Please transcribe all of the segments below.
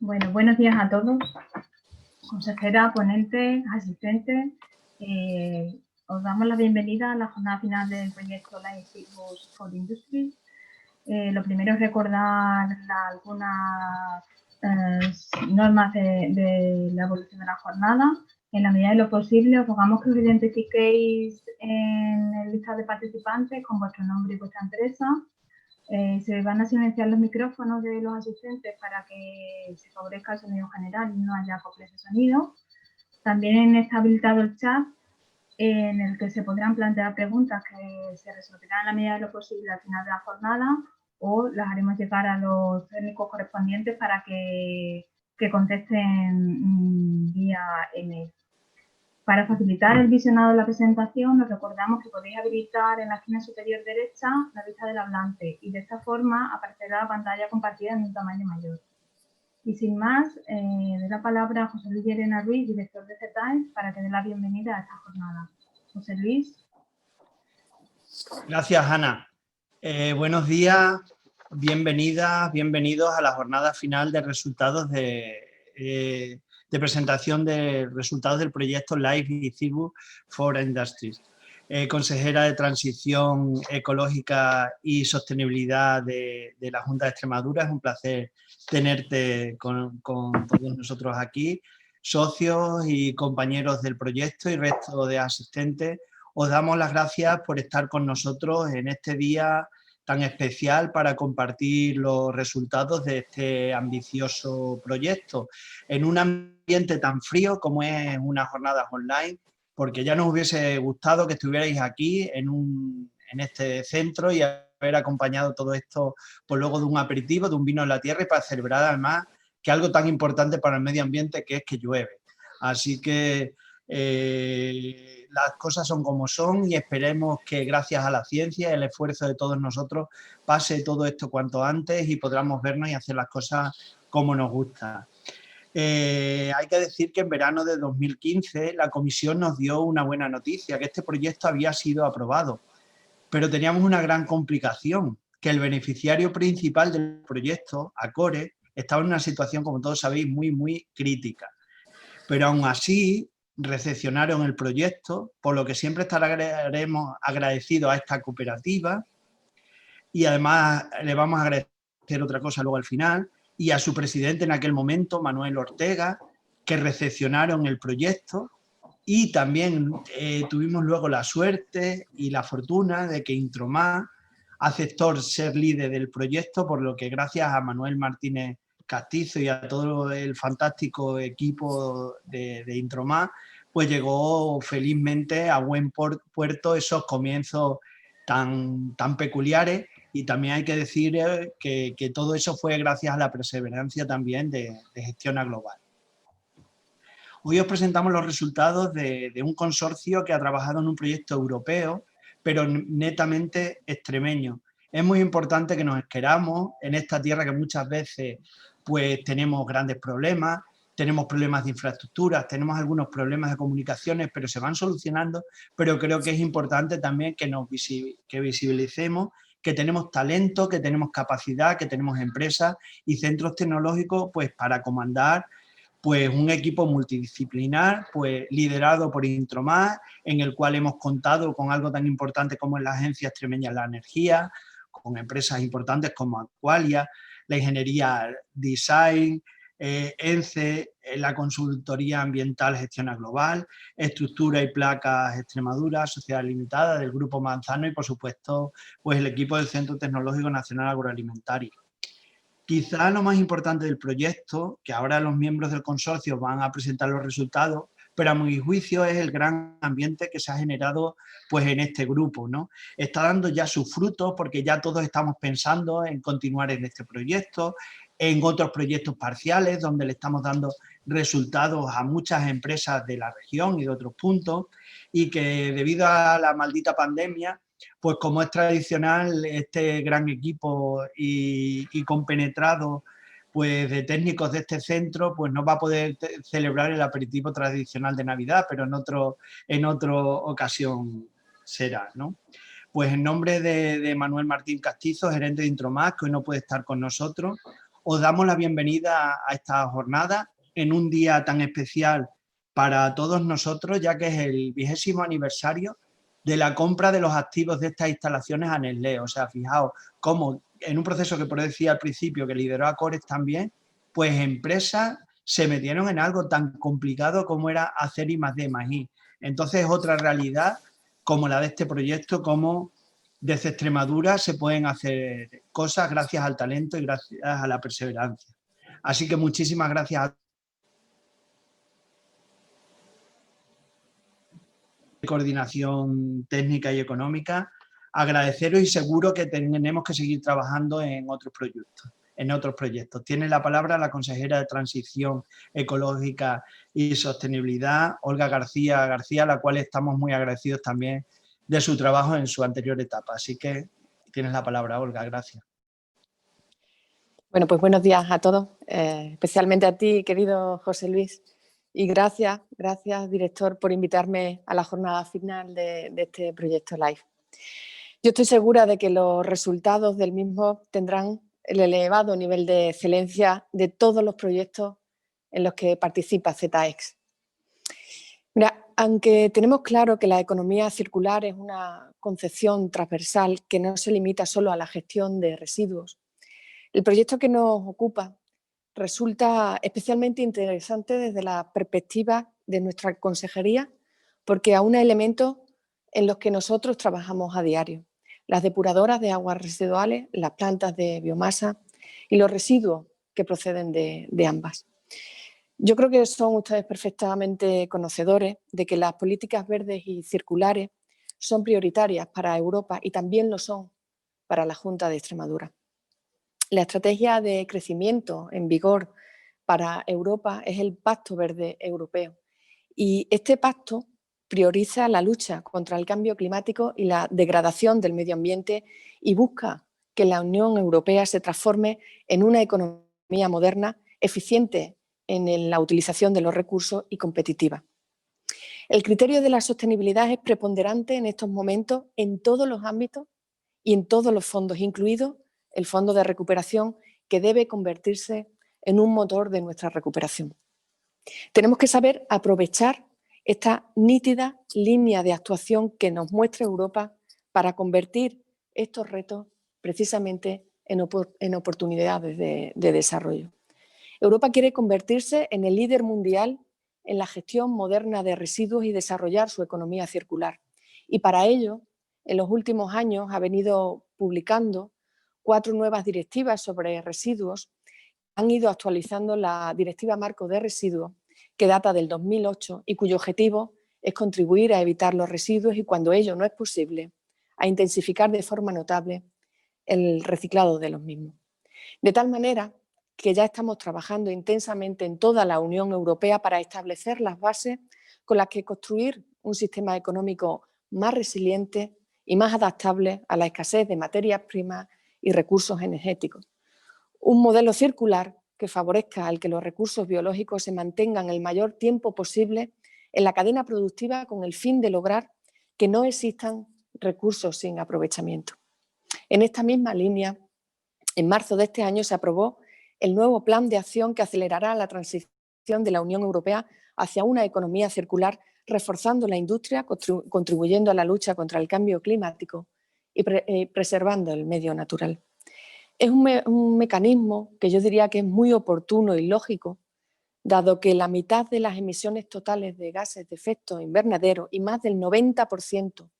Bueno, buenos días a todos, consejera, ponentes, asistentes. Os damos la bienvenida a la jornada final del proyecto Life Cycles for Industries. Lo primero es recordar algunas normas de la evolución de la jornada. En la medida de lo posible, os rogamos que os identifiquéis en el listado de participantes con vuestro nombre y vuestra empresa. Se van a silenciar los micrófonos de los asistentes para que se favorezca el sonido general y no haya acoples de sonido. También está habilitado el chat en el que se podrán plantear preguntas que se resolverán en la medida de lo posible al final de la jornada o las haremos llegar a los técnicos correspondientes para que contesten vía email. Para facilitar el visionado de la presentación, os recordamos que podéis habilitar en la esquina superior derecha la vista del hablante y de esta forma aparecerá la pantalla compartida en un tamaño mayor. Y sin más, doy la palabra a José Luis Llerena Ruiz, director de CETAES, para que dé la bienvenida a esta jornada. José Luis. Gracias, Ana. Buenos días, bienvenidas, bienvenidos a la jornada final de resultados de presentación de resultados del proyecto Life Cycles for Industries. Consejera de Transición Ecológica y Sostenibilidad de la Junta de Extremadura, es un placer tenerte con todos nosotros aquí, socios y compañeros del proyecto y resto de asistentes. Os damos las gracias por estar con nosotros en este día tan especial para compartir los resultados de este ambicioso proyecto en un ambiente tan frío como es una jornada online, porque ya nos hubiese gustado que estuvierais aquí en este centro y haber acompañado todo esto pues luego de un aperitivo, de un vino en la tierra y para celebrar además que algo tan importante para el medio ambiente que es que llueve. Así que las cosas son como son y esperemos que gracias a la ciencia y el esfuerzo de todos nosotros pase todo esto cuanto antes y podamos vernos y hacer las cosas como nos gusta. Hay que decir que en verano de 2015 la comisión nos dio una buena noticia, que este proyecto había sido aprobado, pero teníamos una gran complicación, que el beneficiario principal del proyecto, Acore, estaba en una situación, como todos sabéis, muy crítica. Pero aún así recepcionaron el proyecto, por lo que siempre estaremos agradecidos a esta cooperativa y además le vamos a agradecer otra cosa luego al final y a su presidente en aquel momento, Manuel Ortega, que recepcionaron el proyecto y también tuvimos luego la suerte y la fortuna de que Intromar aceptó ser líder del proyecto, por lo que gracias a Manuel Martínez Castizo y a todo el fantástico equipo de Intromar, pues llegó felizmente a buen puerto esos comienzos tan peculiares y también hay que decir que todo eso fue gracias a la perseverancia también de Gestiona Global. Hoy os presentamos los resultados de un consorcio que ha trabajado en un proyecto europeo, pero netamente extremeño. Es muy importante que nos queramos en esta tierra que muchas veces pues tenemos grandes problemas, tenemos problemas de infraestructuras, tenemos algunos problemas de comunicaciones, pero se van solucionando, pero creo que es importante también que visibilicemos que tenemos talento, que tenemos capacidad, que tenemos empresas y centros tecnológicos pues para comandar pues un equipo multidisciplinar pues liderado por Intromar, en el cual hemos contado con algo tan importante como es la Agencia Extremeña de la Energía, con empresas importantes como Aqualia, la ingeniería Design, ENCE, la consultoría ambiental Gestiona Global, Estructura y Placas Extremadura, Sociedad Limitada del Grupo Manzano y por supuesto pues el equipo del Centro Tecnológico Nacional Agroalimentario. Quizá lo más importante del proyecto, que ahora los miembros del consorcio van a presentar los resultados, pero a mi juicio es el gran ambiente que se ha generado pues, en este grupo, ¿no? Está dando ya sus frutos porque ya todos estamos pensando en continuar en este proyecto, en otros proyectos parciales donde le estamos dando resultados a muchas empresas de la región y de otros puntos y que debido a la maldita pandemia pues como es tradicional, este gran equipo y compenetrado pues, de técnicos de este centro pues no va a poder celebrar el aperitivo tradicional de Navidad, pero en otra ocasión será, ¿no? Pues en nombre de Manuel Martín Castizo, gerente de Intromar, que hoy no puede estar con nosotros, os damos la bienvenida a esta jornada en un día tan especial para todos nosotros, ya que es el 20º aniversario de la compra de los activos de estas instalaciones a Nestlé. O sea, fijaos cómo en un proceso que por decía al principio que lideró Acores también, pues empresas se metieron en algo tan complicado como era hacer I+D+I. Entonces otra realidad como la de este proyecto, como desde Extremadura se pueden hacer cosas gracias al talento y gracias a la perseverancia. Así que muchísimas gracias a coordinación técnica y económica, agradeceros y seguro que tenemos que seguir trabajando en otros proyectos. Tiene la palabra la consejera de Transición Ecológica y Sostenibilidad, Olga García, a la cual estamos muy agradecidos también de su trabajo en su anterior etapa. Así que tienes la palabra, Olga, gracias. Bueno, pues buenos días a todos, especialmente a ti, querido José Luis. Y gracias, director, por invitarme a la jornada final de este proyecto LIFE. Yo estoy segura de que los resultados del mismo tendrán el elevado nivel de excelencia de todos los proyectos en los que participa ZX. Mira, aunque tenemos claro que la economía circular es una concepción transversal que no se limita solo a la gestión de residuos, el proyecto que nos ocupa resulta especialmente interesante desde la perspectiva de nuestra consejería porque aúna elementos en los que nosotros trabajamos a diario. Las depuradoras de aguas residuales, las plantas de biomasa y los residuos que proceden de ambas. Yo creo que son ustedes perfectamente conocedores de que las políticas verdes y circulares son prioritarias para Europa y también lo son para la Junta de Extremadura. La estrategia de crecimiento en vigor para Europa es el Pacto Verde Europeo y este pacto prioriza la lucha contra el cambio climático y la degradación del medio ambiente y busca que la Unión Europea se transforme en una economía moderna, eficiente en la utilización de los recursos y competitiva. El criterio de la sostenibilidad es preponderante en estos momentos en todos los ámbitos y en todos los fondos, incluido el Fondo de Recuperación, que debe convertirse en un motor de nuestra recuperación. Tenemos que saber aprovechar esta nítida línea de actuación que nos muestra Europa para convertir estos retos precisamente en oportunidades de desarrollo. Europa quiere convertirse en el líder mundial en la gestión moderna de residuos y desarrollar su economía circular. Y para ello, en los últimos años ha venido publicando 4 nuevas directivas sobre residuos. Han ido actualizando la Directiva Marco de Residuos, que data del 2008 y cuyo objetivo es contribuir a evitar los residuos y, cuando ello no es posible, a intensificar de forma notable el reciclado de los mismos. De tal manera que ya estamos trabajando intensamente en toda la Unión Europea para establecer las bases con las que construir un sistema económico más resiliente y más adaptable a la escasez de materias primas y recursos energéticos. Un modelo circular que favorezca el que los recursos biológicos se mantengan el mayor tiempo posible en la cadena productiva con el fin de lograr que no existan recursos sin aprovechamiento. En esta misma línea, en marzo de este año se aprobó el nuevo Plan de Acción que acelerará la transición de la Unión Europea hacia una economía circular, reforzando la industria, contribuyendo a la lucha contra el cambio climático y preservando el medio natural. Es un mecanismo que yo diría que es muy oportuno y lógico, dado que la mitad de las emisiones totales de gases de efecto invernadero y más del 90%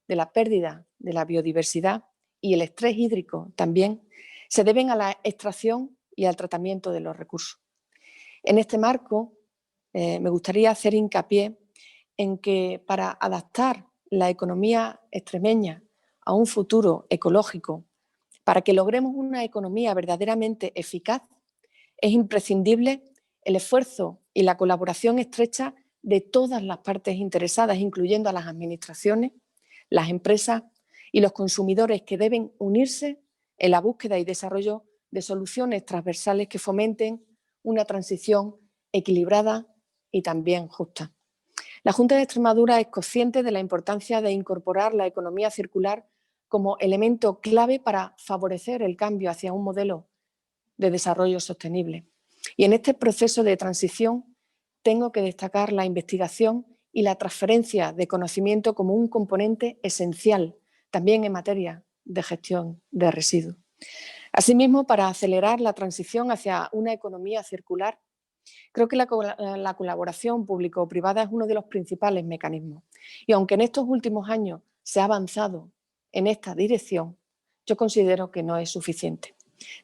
de la pérdida de la biodiversidad y el estrés hídrico también se deben a la extracción y al tratamiento de los recursos. En este marco, me gustaría hacer hincapié en que para adaptar la economía extremeña a un futuro ecológico, para que logremos una economía verdaderamente eficaz, es imprescindible el esfuerzo y la colaboración estrecha de todas las partes interesadas, incluyendo a las administraciones, las empresas y los consumidores, que deben unirse en la búsqueda y desarrollo de soluciones transversales que fomenten una transición equilibrada y también justa. La Junta de Extremadura es consciente de la importancia de incorporar la economía circular como elemento clave para favorecer el cambio hacia un modelo de desarrollo sostenible. Y en este proceso de transición tengo que destacar la investigación y la transferencia de conocimiento como un componente esencial también en materia de gestión de residuos. Asimismo, para acelerar la transición hacia una economía circular, creo que la colaboración público-privada es uno de los principales mecanismos. Y aunque en estos últimos años se ha avanzado en esta dirección, yo considero que no es suficiente.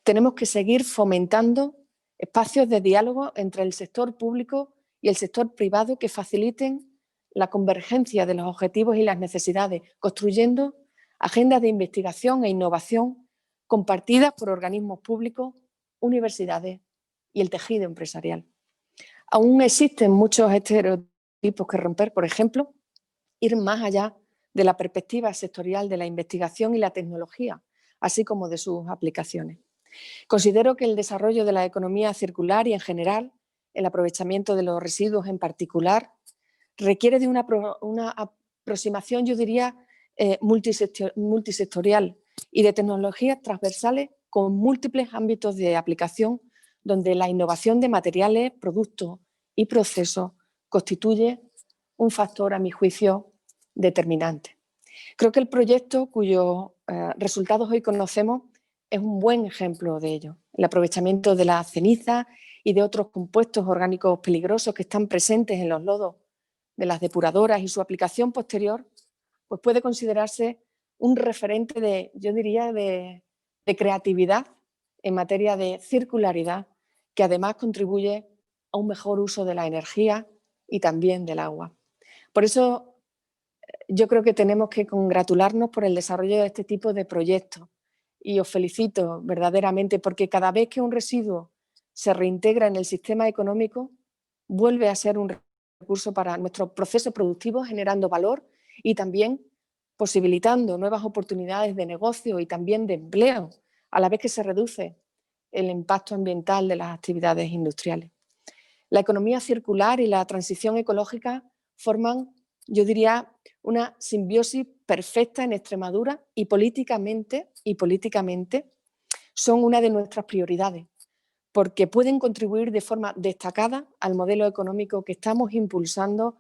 Tenemos que seguir fomentando espacios de diálogo entre el sector público y el sector privado que faciliten la convergencia de los objetivos y las necesidades, construyendo agendas de investigación e innovación compartidas por organismos públicos, universidades y el tejido empresarial. Aún existen muchos estereotipos que romper, por ejemplo, ir más allá de la perspectiva sectorial de la investigación y la tecnología, así como de sus aplicaciones. Considero que el desarrollo de la economía circular y, en general, el aprovechamiento de los residuos en particular, requiere de una aproximación, yo diría, multisectorial y de tecnologías transversales con múltiples ámbitos de aplicación, donde la innovación de materiales, productos y procesos constituye un factor, a mi juicio, determinante. Creo que el proyecto cuyos resultados hoy conocemos es un buen ejemplo de ello. El aprovechamiento de la ceniza y de otros compuestos orgánicos peligrosos que están presentes en los lodos de las depuradoras y su aplicación posterior, pues puede considerarse un referente de, yo diría, de creatividad en materia de circularidad, que además contribuye a un mejor uso de la energía y también del agua. Por eso yo creo que tenemos que congratularnos por el desarrollo de este tipo de proyectos y os felicito verdaderamente porque cada vez que un residuo se reintegra en el sistema económico vuelve a ser un recurso para nuestro proceso productivo, generando valor y también posibilitando nuevas oportunidades de negocio y también de empleo, a la vez que se reduce el impacto ambiental de las actividades industriales. La economía circular y la transición ecológica forman, yo diría, una simbiosis perfecta en Extremadura y políticamente son una de nuestras prioridades, porque pueden contribuir de forma destacada al modelo económico que estamos impulsando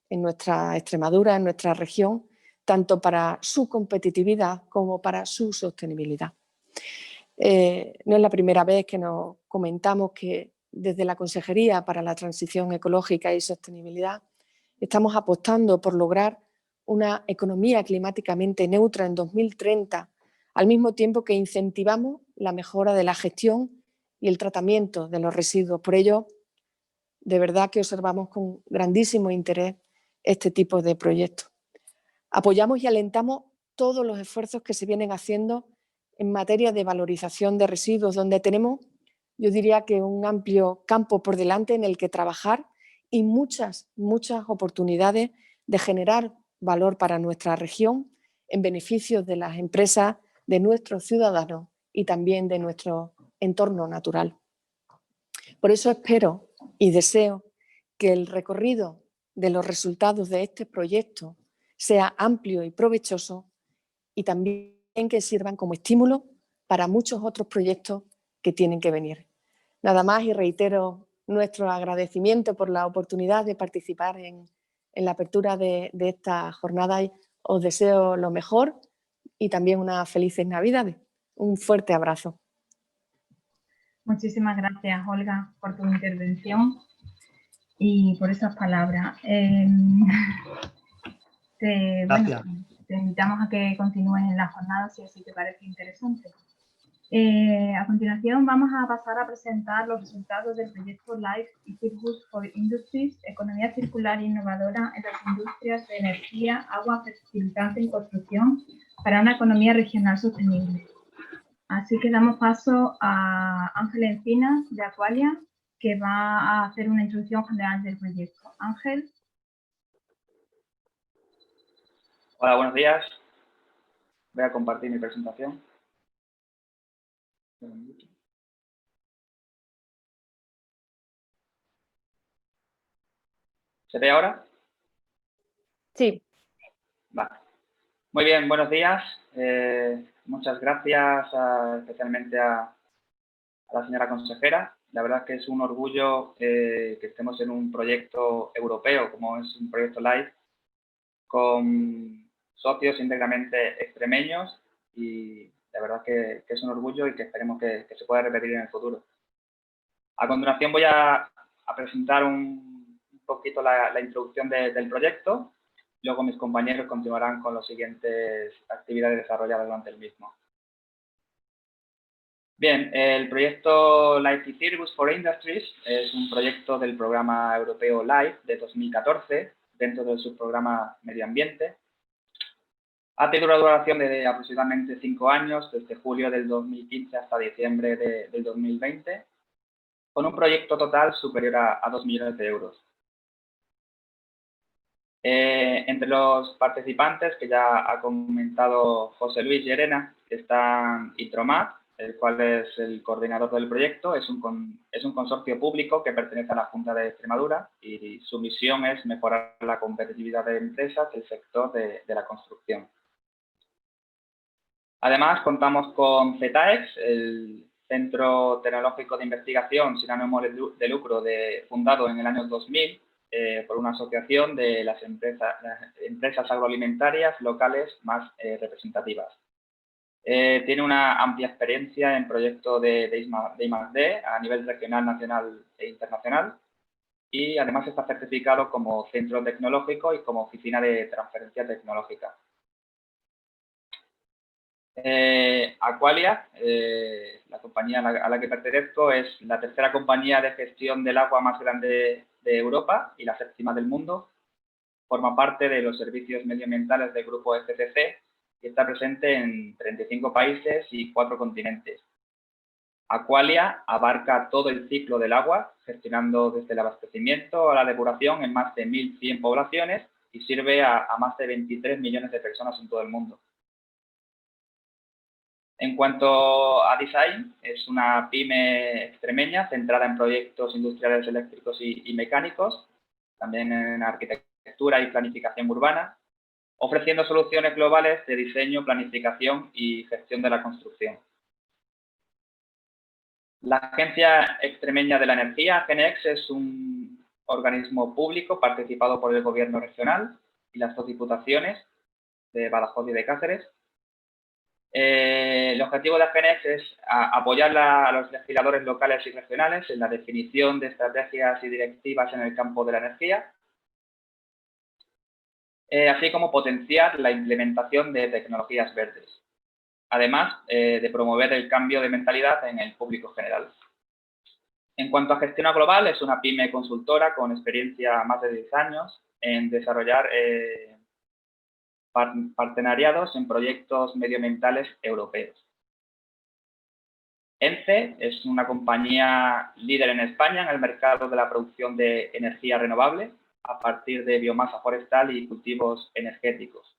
en nuestra Extremadura, en nuestra región, tanto para su competitividad como para su sostenibilidad. No es la primera vez que nos comentamos que desde la Consejería para la Transición Ecológica y Sostenibilidad estamos apostando por lograr una economía climáticamente neutra en 2030, al mismo tiempo que incentivamos la mejora de la gestión y el tratamiento de los residuos. Por ello, de verdad que observamos con grandísimo interés este tipo de proyectos. Apoyamos y alentamos todos los esfuerzos que se vienen haciendo en materia de valorización de residuos, donde tenemos, yo diría que un amplio campo por delante en el que trabajar y muchas oportunidades de generar valor para nuestra región en beneficio de las empresas, de nuestros ciudadanos y también de nuestro entorno natural. Por eso espero y deseo que el recorrido de los resultados de este proyecto sea amplio y provechoso y también que sirvan como estímulo para muchos otros proyectos que tienen que venir. Nada más y reitero nuestro agradecimiento por la oportunidad de participar en la apertura de esta jornada y os deseo lo mejor y también unas felices Navidades. Un fuerte abrazo. Muchísimas gracias, Olga, por tu intervención y por esas palabras. Bueno, te invitamos a que continúes en la jornada si así te parece interesante. A continuación vamos a pasar a presentar los resultados del proyecto LIFE y Circus for Industries, Economía Circular e Innovadora en las Industrias de Energía, Agua, Fertilizante y Construcción para una Economía Regional Sostenible. Así que damos paso a Ángel Encinas, de Aqualia, que va a hacer una introducción general del proyecto. Ángel. Hola, buenos días. Voy a compartir mi presentación. ¿Se ve ahora? Sí. Vale. Muy bien, buenos días. Muchas gracias especialmente a a la señora consejera. La verdad es que es un orgullo que estemos en un proyecto europeo, como es un proyecto LIFE, con socios íntegramente extremeños, y la verdad que es un orgullo y que esperemos que se pueda repetir en el futuro. A continuación voy a presentar un poquito la introducción del proyecto. Luego mis compañeros continuarán con las siguientes actividades desarrolladas durante el mismo. Bien, el proyecto LIFE eCirrus for Industries es un proyecto del programa europeo LIFE de 2014 dentro del subprograma Medio Ambiente. Ha tenido una duración de aproximadamente 5 años, desde julio del 2015 hasta diciembre del 2020, con un proyecto total superior a 2 millones de euros. Entre los participantes, que ya ha comentado José Luis Llerena, están Itromat, el cual es el coordinador del proyecto. Es un consorcio público que pertenece a la Junta de Extremadura y su misión es mejorar la competitividad de empresas del sector de la construcción. Además, contamos con CETAEX, el Centro Tecnológico de Investigación sin ánimo de lucro fundado en el año 2000 por una asociación de las empresas agroalimentarias locales más representativas. Tiene una amplia experiencia en proyectos de I+D a nivel regional, nacional e internacional, y además está certificado como centro tecnológico y como oficina de transferencia tecnológica. Aqualia, la compañía a la que pertenezco, es la tercera compañía de gestión del agua más grande de Europa y la séptima del mundo. Forma parte de los servicios medioambientales del grupo FCC y está presente en 35 países y 4 continentes. Aqualia abarca todo el ciclo del agua, gestionando desde el abastecimiento a la depuración en más de 1.100 poblaciones y sirve a más de 23 millones de personas en todo el mundo. En cuanto a design, es una pyme extremeña centrada en proyectos industriales eléctricos y mecánicos, también en arquitectura y planificación urbana, ofreciendo soluciones globales de diseño, planificación y gestión de la construcción. La Agencia Extremeña de la Energía, AGENEX, es un organismo público participado por el Gobierno regional y las 2 diputaciones de Badajoz y de Cáceres. El objetivo de AGENEX es apoyar a los legisladores locales y regionales en la definición de estrategias y directivas en el campo de la energía, así como potenciar la implementación de tecnologías verdes, además de promover el cambio de mentalidad en el público general. En cuanto a gestión global, es una pyme consultora con experiencia más de 10 años en desarrollar partenariados en proyectos medioambientales europeos. ENCE es una compañía líder en España en el mercado de la producción de energía renovable a partir de biomasa forestal y cultivos energéticos.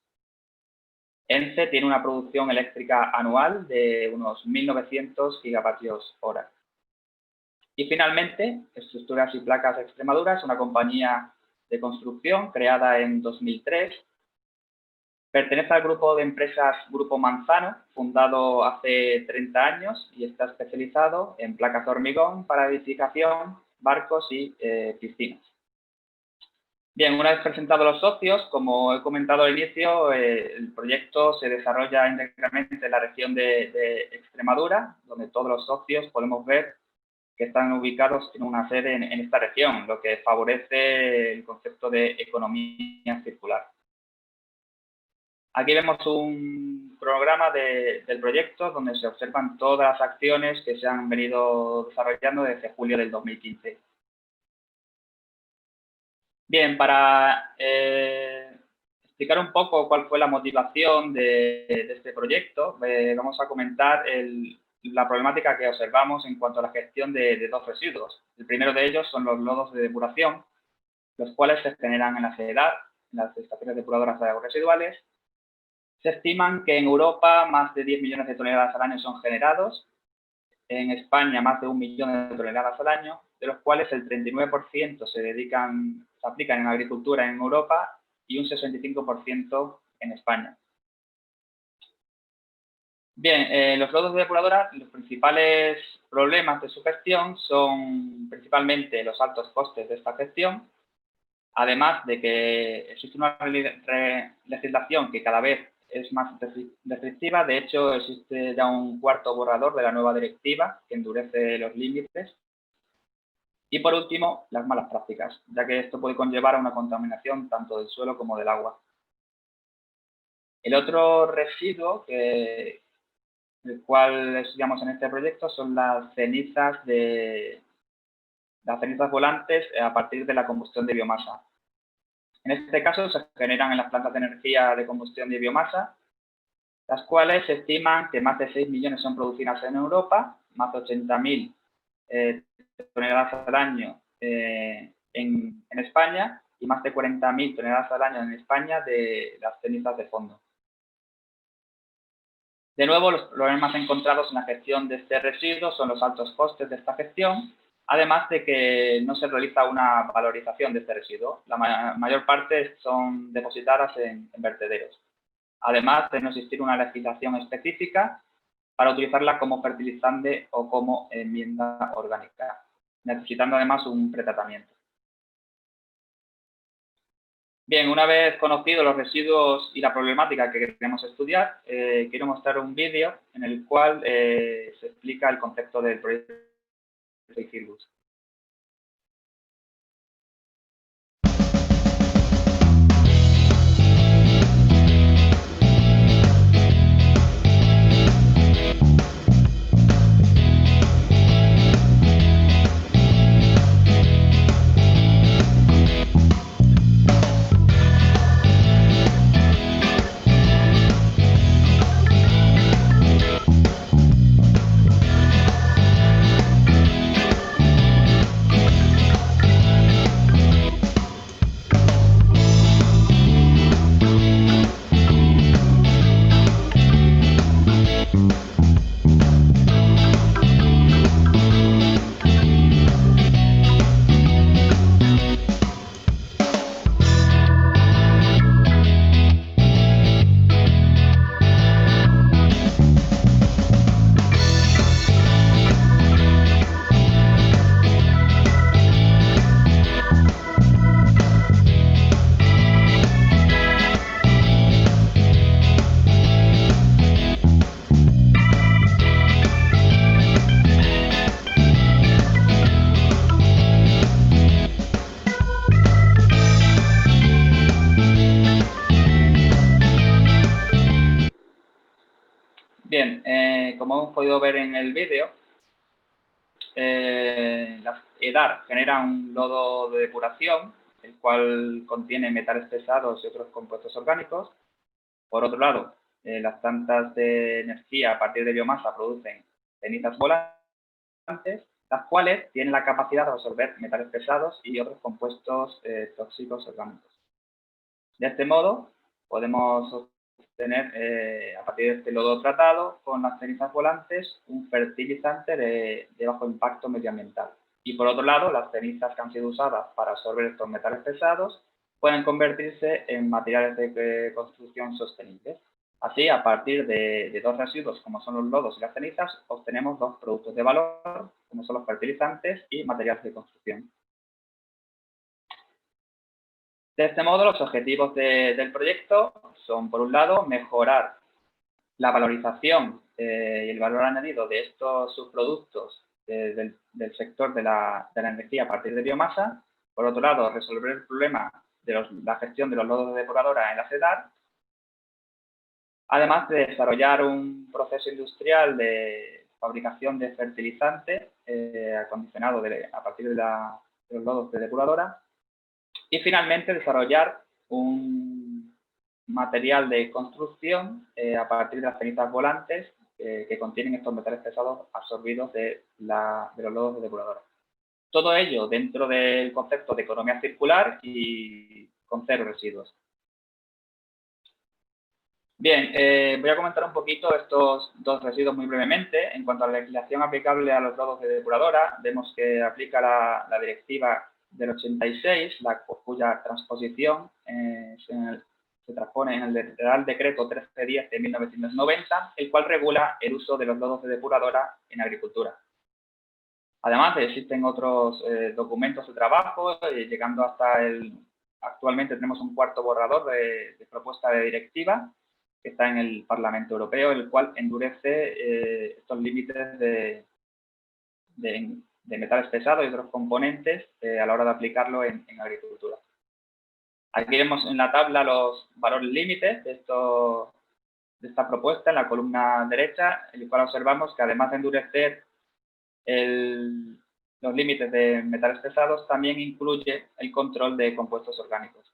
ENCE tiene una producción eléctrica anual de unos 1.900 gigavatios hora. Y finalmente, Estructuras y Placas Extremadura es una compañía de construcción creada en 2003. Pertenece al grupo de empresas Grupo Manzano, fundado hace 30 años y está especializado en placas de hormigón para edificación, barcos y piscinas. Bien, una vez presentados los socios, como he comentado al inicio, el proyecto se desarrolla íntegramente en la región de Extremadura, donde todos los socios podemos ver que están ubicados en una sede en esta región, lo que favorece el concepto de economía circular. Aquí vemos un programa del proyecto donde se observan todas las acciones que se han venido desarrollando desde julio del 2015. Bien, para explicar un poco cuál fue la motivación de este proyecto, vamos a comentar la problemática que observamos en cuanto a la gestión de 2 residuos. El primero de ellos son los lodos de depuración, los cuales se generan en la SEDAR, en las estaciones depuradoras de aguas residuales. Se estiman que en Europa más de 10 millones de toneladas al año son generados, en España más de 1 millón de toneladas al año, de los cuales el 39% se aplican en agricultura en Europa y un 65% en España. Bien, los lodos de depuradora, los principales problemas de su gestión son principalmente los altos costes de esta gestión, además de que existe una legislación que cada vez es más restrictiva. De hecho, existe ya un cuarto borrador de la nueva directiva que endurece los límites. Y por último, las malas prácticas, ya que esto puede conllevar a una contaminación tanto del suelo como del agua. El otro residuo el cual estudiamos en este proyecto son las cenizas volantes a partir de la combustión de biomasa. En este caso se generan en las plantas de energía de combustión de biomasa, las cuales se estiman que más de 6 millones son producidas en Europa, más de 80.000 toneladas al año en España y más de 40.000 toneladas al año en España de las cenizas de fondo. De nuevo, los problemas encontrados en la gestión de este residuo son los altos costes de esta gestión, además de que no se realiza una valorización de este residuo. La mayor parte son depositadas en vertederos, además de no existir una legislación específica para utilizarla como fertilizante o como enmienda orgánica, necesitando además un pretratamiento. Bien, una vez conocidos los residuos y la problemática que queremos estudiar, quiero mostrar un vídeo en el cual se explica el concepto del proyecto Icirgus. Bien, como hemos podido ver en el vídeo, las EDAR generan un lodo de depuración, el cual contiene metales pesados y otros compuestos orgánicos. Por otro lado, las plantas de energía a partir de biomasa producen cenizas volantes, las cuales tienen la capacidad de absorber metales pesados y otros compuestos tóxicos orgánicos. De este modo, podemos obtener, a partir de este lodo tratado, con las cenizas volantes, un fertilizante de bajo impacto medioambiental. Y por otro lado, las cenizas que han sido usadas para absorber estos metales pesados pueden convertirse en materiales de construcción sostenibles. Así, a partir de dos residuos, como son los lodos y las cenizas, obtenemos dos productos de valor, como son los fertilizantes y materiales de construcción. De este modo, los objetivos del proyecto son, por un lado, mejorar la valorización y el valor añadido de estos subproductos del sector de la energía a partir de biomasa. Por otro lado, resolver el problema de la gestión de los lodos de depuradora en la EDAR. Además de desarrollar un proceso industrial de fabricación de fertilizante acondicionado a partir de los lodos de depuradora. Y finalmente desarrollar un material de construcción a partir de las cenizas volantes que contienen estos metales pesados absorbidos de los lodos de depuradora. Todo ello dentro del concepto de economía circular y con cero residuos. Bien, voy a comentar un poquito estos dos residuos muy brevemente. En cuanto a la legislación aplicable a los lodos de depuradora, vemos que aplica la directiva del 86, cuya transposición se transpone en el Real Decreto 1310 de 1990, el cual regula el uso de los lodos de depuradora en agricultura. Además, existen otros documentos de trabajo, llegando hasta actualmente tenemos un cuarto borrador de propuesta de directiva que está en el Parlamento Europeo, el cual endurece estos límites de metales pesados y otros componentes a la hora de aplicarlo en agricultura. Aquí vemos en la tabla los valores límites de esta propuesta en la columna derecha, en el cual observamos que además de endurecer los límites de metales pesados, también incluye el control de compuestos orgánicos.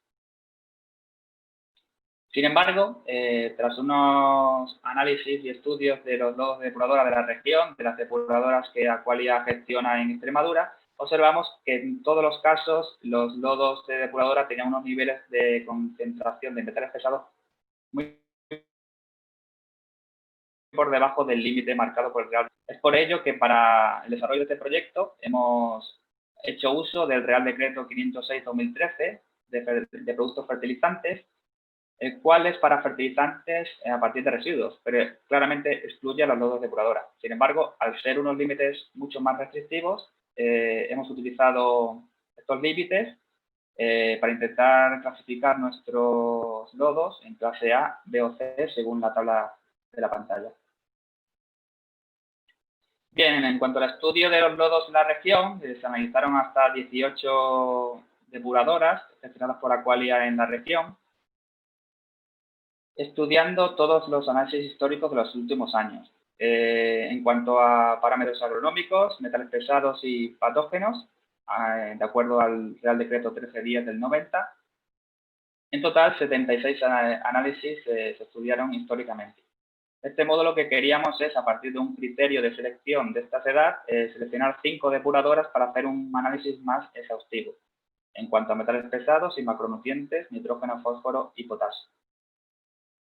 Sin embargo, tras unos análisis y estudios de los lodos depuradoras de la región, de las depuradoras que Aqualia gestiona en Extremadura, observamos que en todos los casos los lodos de depuradora tenían unos niveles de concentración de metales pesados muy por debajo del límite marcado por el Real. Es por ello que para el desarrollo de este proyecto hemos hecho uso del Real Decreto 506/2013 de productos fertilizantes, el cual es para fertilizantes a partir de residuos, pero claramente excluye a los lodos depuradoras. Sin embargo, al ser unos límites mucho más restrictivos, hemos utilizado estos límites para intentar clasificar nuestros lodos en clase A, B o C, según la tabla de la pantalla. Bien, en cuanto al estudio de los lodos en la región, se analizaron hasta 18 depuradoras gestionadas por Aqualia en la región, estudiando todos los análisis históricos de los últimos años. En cuanto a parámetros agronómicos, metales pesados y patógenos, de acuerdo al Real Decreto 1310 del 90, en total 76 análisis se estudiaron históricamente. De este modo, lo que queríamos es, a partir de un criterio de selección de esta edad, seleccionar 5 depuradoras para hacer un análisis más exhaustivo en cuanto a metales pesados y macronutrientes, nitrógeno, fósforo y potasio.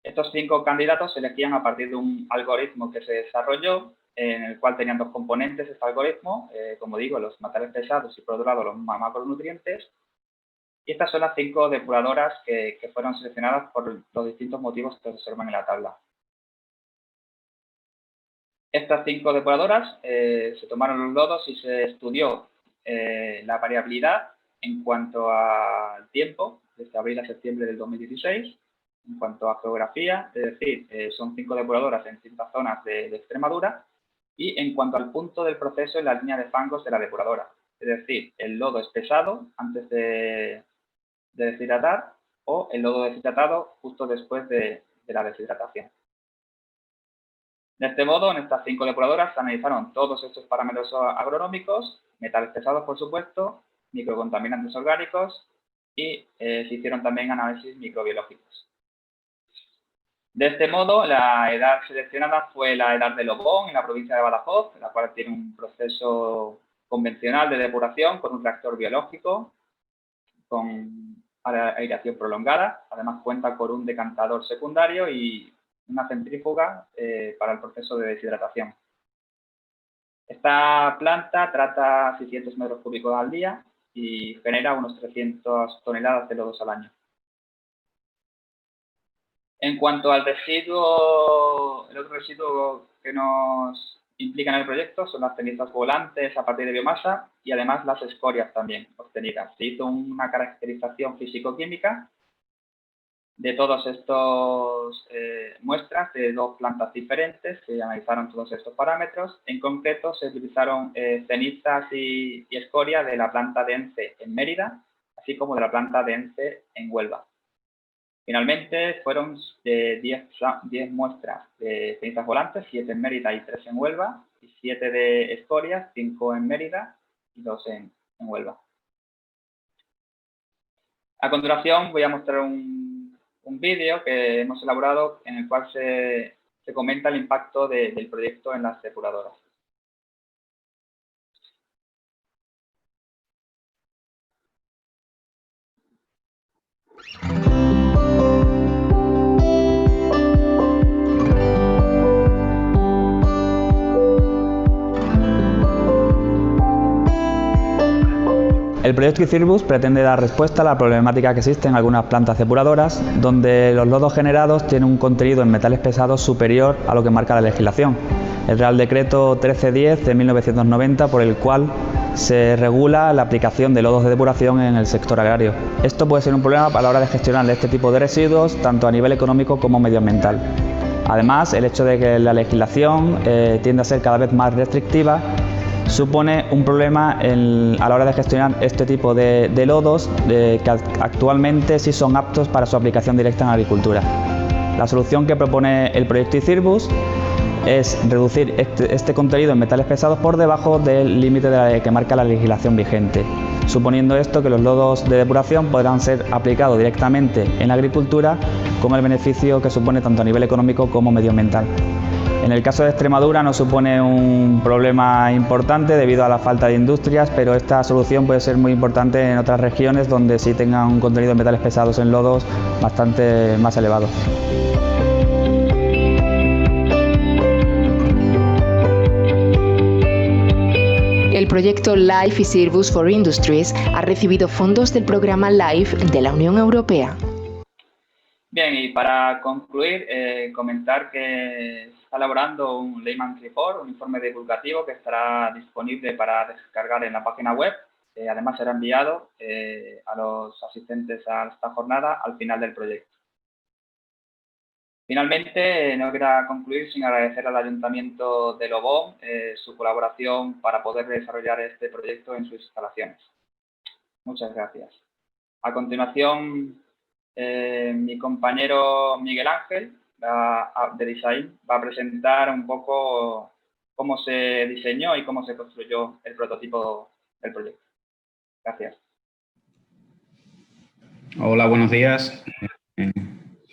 Estos 5 candidatos se elegían a partir de un algoritmo que se desarrolló, en el cual tenían 2 componentes este algoritmo, como digo, los metales pesados y por otro lado los macronutrientes. Y estas son las 5 depuradoras que fueron seleccionadas por los distintos motivos que se observan en la tabla. Estas 5 depuradoras se tomaron los lodos y se estudió la variabilidad en cuanto al tiempo, desde abril a septiembre del 2016, en cuanto a geografía, es decir, son 5 depuradoras en distintas zonas de Extremadura, y en cuanto al punto del proceso en la línea de fangos de la depuradora, es decir, el lodo es pesado antes de deshidratar o el lodo deshidratado justo después de la deshidratación. De este modo, en estas 5 depuradoras se analizaron todos estos parámetros agronómicos, metales pesados, por supuesto, microcontaminantes orgánicos y se hicieron también análisis microbiológicos. De este modo, la edad seleccionada fue la edad de Lobón, en la provincia de Badajoz, la cual tiene un proceso convencional de depuración con un reactor biológico, con aireación prolongada. Además, cuenta con un decantador secundario y una centrífuga para el proceso de deshidratación. Esta planta trata 600 metros cúbicos al día y genera unos 300 toneladas de lodos al año. En cuanto al residuo, el otro residuo que nos implica en el proyecto son las cenizas volantes a partir de biomasa y además las escorias también obtenidas. Se hizo una caracterización físico-química de todas estas muestras de 2 plantas diferentes, se analizaron todos estos parámetros. En concreto, se utilizaron cenizas y escoria de la planta de ENCE en Mérida, así como de la planta de ENCE en Huelva. Finalmente, fueron 10 muestras de cenizas volantes, 7 en Mérida y 3 en Huelva, y 7 de escorias, 5 en Mérida y 2 en Huelva. A continuación, voy a mostrar un vídeo que hemos elaborado en el cual se comenta el impacto del proyecto en las depuradoras. El proyecto ICIRBUS pretende dar respuesta a la problemática que existe en algunas plantas depuradoras, donde los lodos generados tienen un contenido en metales pesados superior a lo que marca la legislación. el Real Decreto 1310 de 1990, por el cual se regula la aplicación de lodos de depuración en el sector agrario. Esto puede ser un problema a la hora de gestionar este tipo de residuos, tanto a nivel económico como medioambiental. Además, el hecho de que la legislación tiende a ser cada vez más restrictiva supone un problema a la hora de gestionar este tipo de lodos que actualmente sí son aptos para su aplicación directa en agricultura. La solución que propone el proyecto ICIRBUS es reducir este contenido en metales pesados por debajo del límite que marca la legislación vigente, suponiendo esto que los lodos de depuración podrán ser aplicados directamente en la agricultura con el beneficio que supone tanto a nivel económico como medioambiental. En el caso de Extremadura no supone un problema importante debido a la falta de industrias, pero esta solución puede ser muy importante en otras regiones donde sí tengan un contenido de metales pesados en lodos bastante más elevado. El proyecto LIFE ICIRBUS for Industries ha recibido fondos del programa LIFE de la Unión Europea. Bien, y para concluir, comentar que está elaborando un Layman Report, un informe divulgativo que estará disponible para descargar en la página web. Además, será enviado a los asistentes a esta jornada al final del proyecto. Finalmente, no quería concluir sin agradecer al Ayuntamiento de Lobón su colaboración para poder desarrollar este proyecto en sus instalaciones. Muchas gracias. A continuación, mi compañero Miguel Ángel de Design va a presentar un poco cómo se diseñó y cómo se construyó el prototipo del proyecto. Gracias. Hola, buenos días.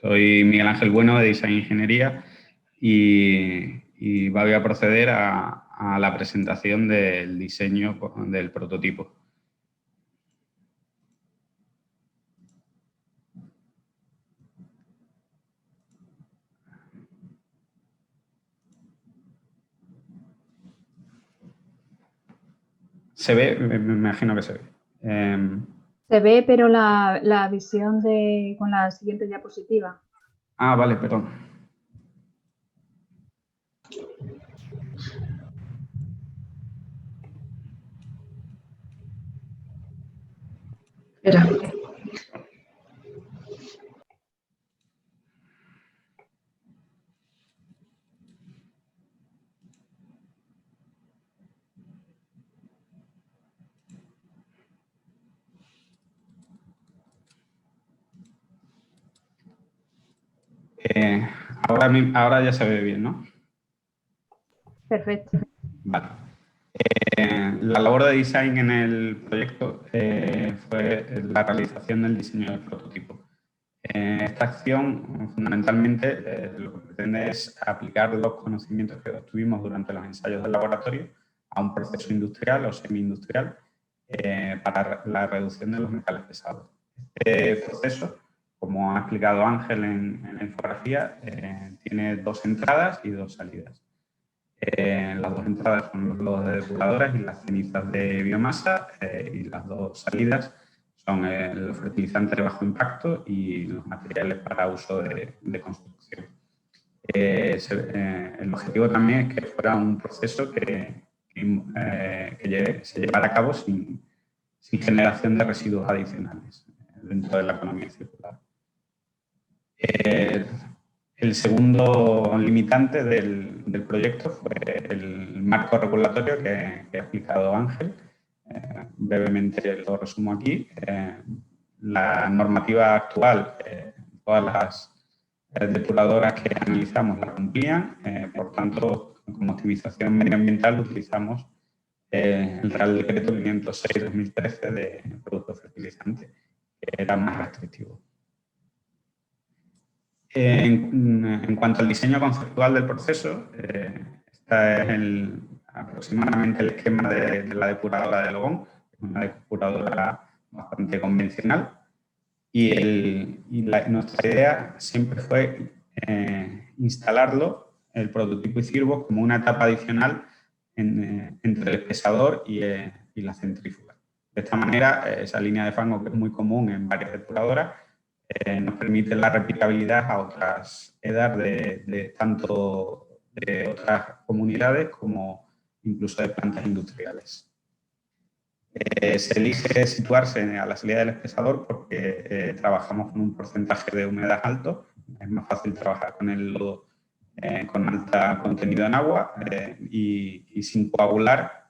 Soy Miguel Ángel Bueno de Design Ingeniería y voy a proceder a la presentación del diseño del prototipo. ¿Se ve? Me imagino que se ve. Se ve, pero la visión con la siguiente diapositiva. Ah, vale, perdón. Espera. Ahora ya se ve bien, ¿no? Perfecto. Vale. La labor de design en el proyecto fue la realización del diseño del prototipo. Esta acción, fundamentalmente, lo que pretende es aplicar los conocimientos que obtuvimos durante los ensayos del laboratorio a un proceso industrial o semi-industrial para la reducción de los metales pesados. Este proceso, como ha explicado Ángel en la infografía, tiene dos entradas y dos salidas. Las dos entradas son los lodos de depuradoras y las cenizas de biomasa y las dos salidas son el fertilizante de bajo impacto y los materiales para uso de construcción. El objetivo también es que fuera un proceso que se llevara a cabo sin generación de residuos adicionales dentro de la economía circular. El segundo limitante del proyecto fue el marco regulatorio que ha explicado Ángel. Brevemente lo resumo aquí. La normativa actual, todas las depuradoras que analizamos la cumplían. Por tanto, como optimización medioambiental utilizamos el Real Decreto 506/2013 de productos fertilizantes, que era más restrictivo. En cuanto al diseño conceptual del proceso, este es aproximadamente el esquema de la depuradora de Lobón, una depuradora bastante convencional. Nuestra idea siempre fue instalarlo, el prototipo ICIRBUS, como una etapa adicional entre el pesador y la centrífuga. De esta manera, esa línea de fango, que es muy común en varias depuradoras, nos permite la replicabilidad a otras EDAs de tanto de otras comunidades, como incluso de plantas industriales. Se elige situarse a la salida del espesador porque trabajamos con un porcentaje de humedad alto. Es más fácil trabajar con el lodo con alto contenido en agua y sin coagular,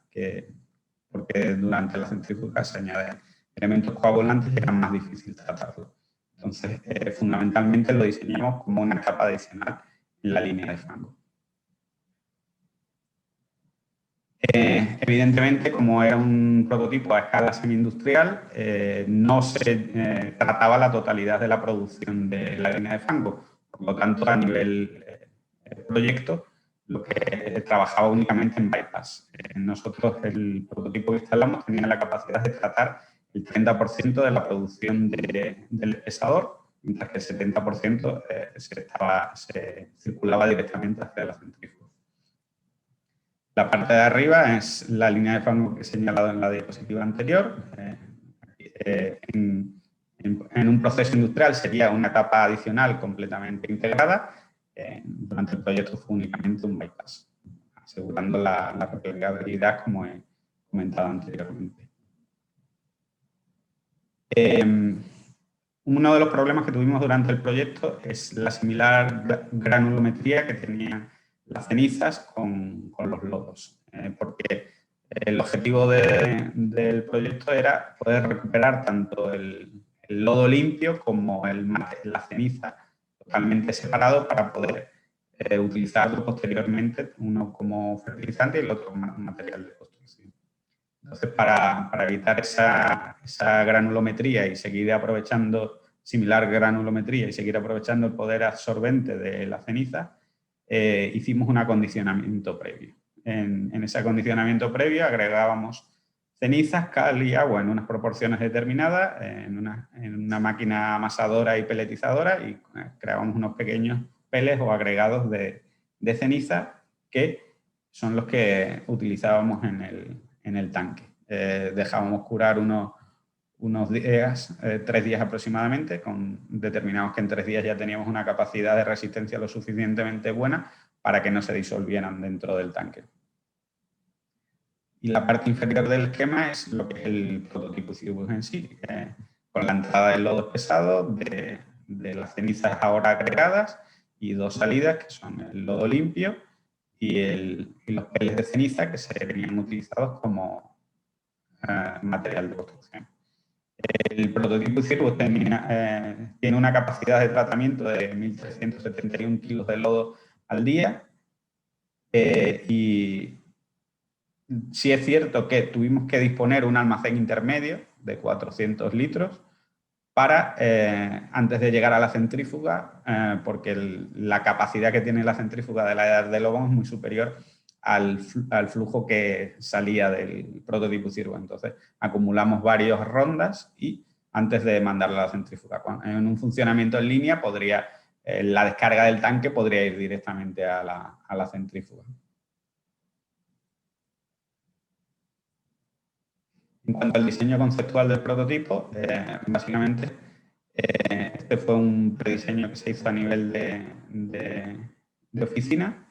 porque durante la centrífuga se añaden elementos coagulantes y era más difícil tratarlo. Entonces, fundamentalmente lo diseñamos como una capa adicional en la línea de fango. Evidentemente, como era un prototipo a escala semi-industrial, no se trataba la totalidad de la producción de la línea de fango. Por lo tanto, a nivel proyecto, lo que trabajaba únicamente en bypass. Nosotros, el prototipo que instalamos tenía la capacidad de tratar el 30% de la producción del espesador, mientras que el 70% se circulaba directamente hacia la centrífuga. La parte de arriba es la línea de fango que he señalado en la diapositiva anterior. En un proceso industrial sería una capa adicional completamente integrada. Durante el proyecto fue únicamente un bypass, asegurando la replicabilidad, como he comentado anteriormente. Uno de los problemas que tuvimos durante el proyecto es la similar granulometría que tenían las cenizas con los lodos, porque el objetivo del proyecto era poder recuperar tanto el lodo limpio como la ceniza totalmente separado para poder utilizarlo posteriormente, uno como fertilizante y el otro como material de construcción. Entonces, para evitar esa granulometría y seguir aprovechando, similar granulometría y seguir aprovechando el poder absorbente de la ceniza, hicimos un acondicionamiento previo. En ese acondicionamiento previo agregábamos cenizas, cal y agua en unas proporciones determinadas, en una máquina amasadora y peletizadora, y creábamos unos pequeños peles o agregados de ceniza que son los que utilizábamos en el tanque. Dejábamos curar unos días, 3 días aproximadamente, determinamos que en 3 días ya teníamos una capacidad de resistencia lo suficientemente buena para que no se disolvieran dentro del tanque. Y la parte inferior del esquema es lo que es el prototipo Cirbus en sí, con la entrada del lodo espesado, de las cenizas ahora agregadas y 2 salidas, que son el lodo limpio y los peles de ceniza que se venían utilizados como material de construcción. El prototipo Cirbus tiene una capacidad de tratamiento de 1.371 kilos de lodo al día y sí es cierto que tuvimos que disponer un almacén intermedio de 400 litros para, antes de llegar a la centrífuga, porque la capacidad que tiene la centrífuga de la edad de Lobón es muy superior al flujo que salía del prototipo Cirbus. Entonces, acumulamos varias rondas y antes de mandarla a la centrífuga. En un funcionamiento en línea, la descarga del tanque podría ir directamente a la centrífuga. En cuanto al diseño conceptual del prototipo, básicamente este fue un prediseño que se hizo a nivel de oficina,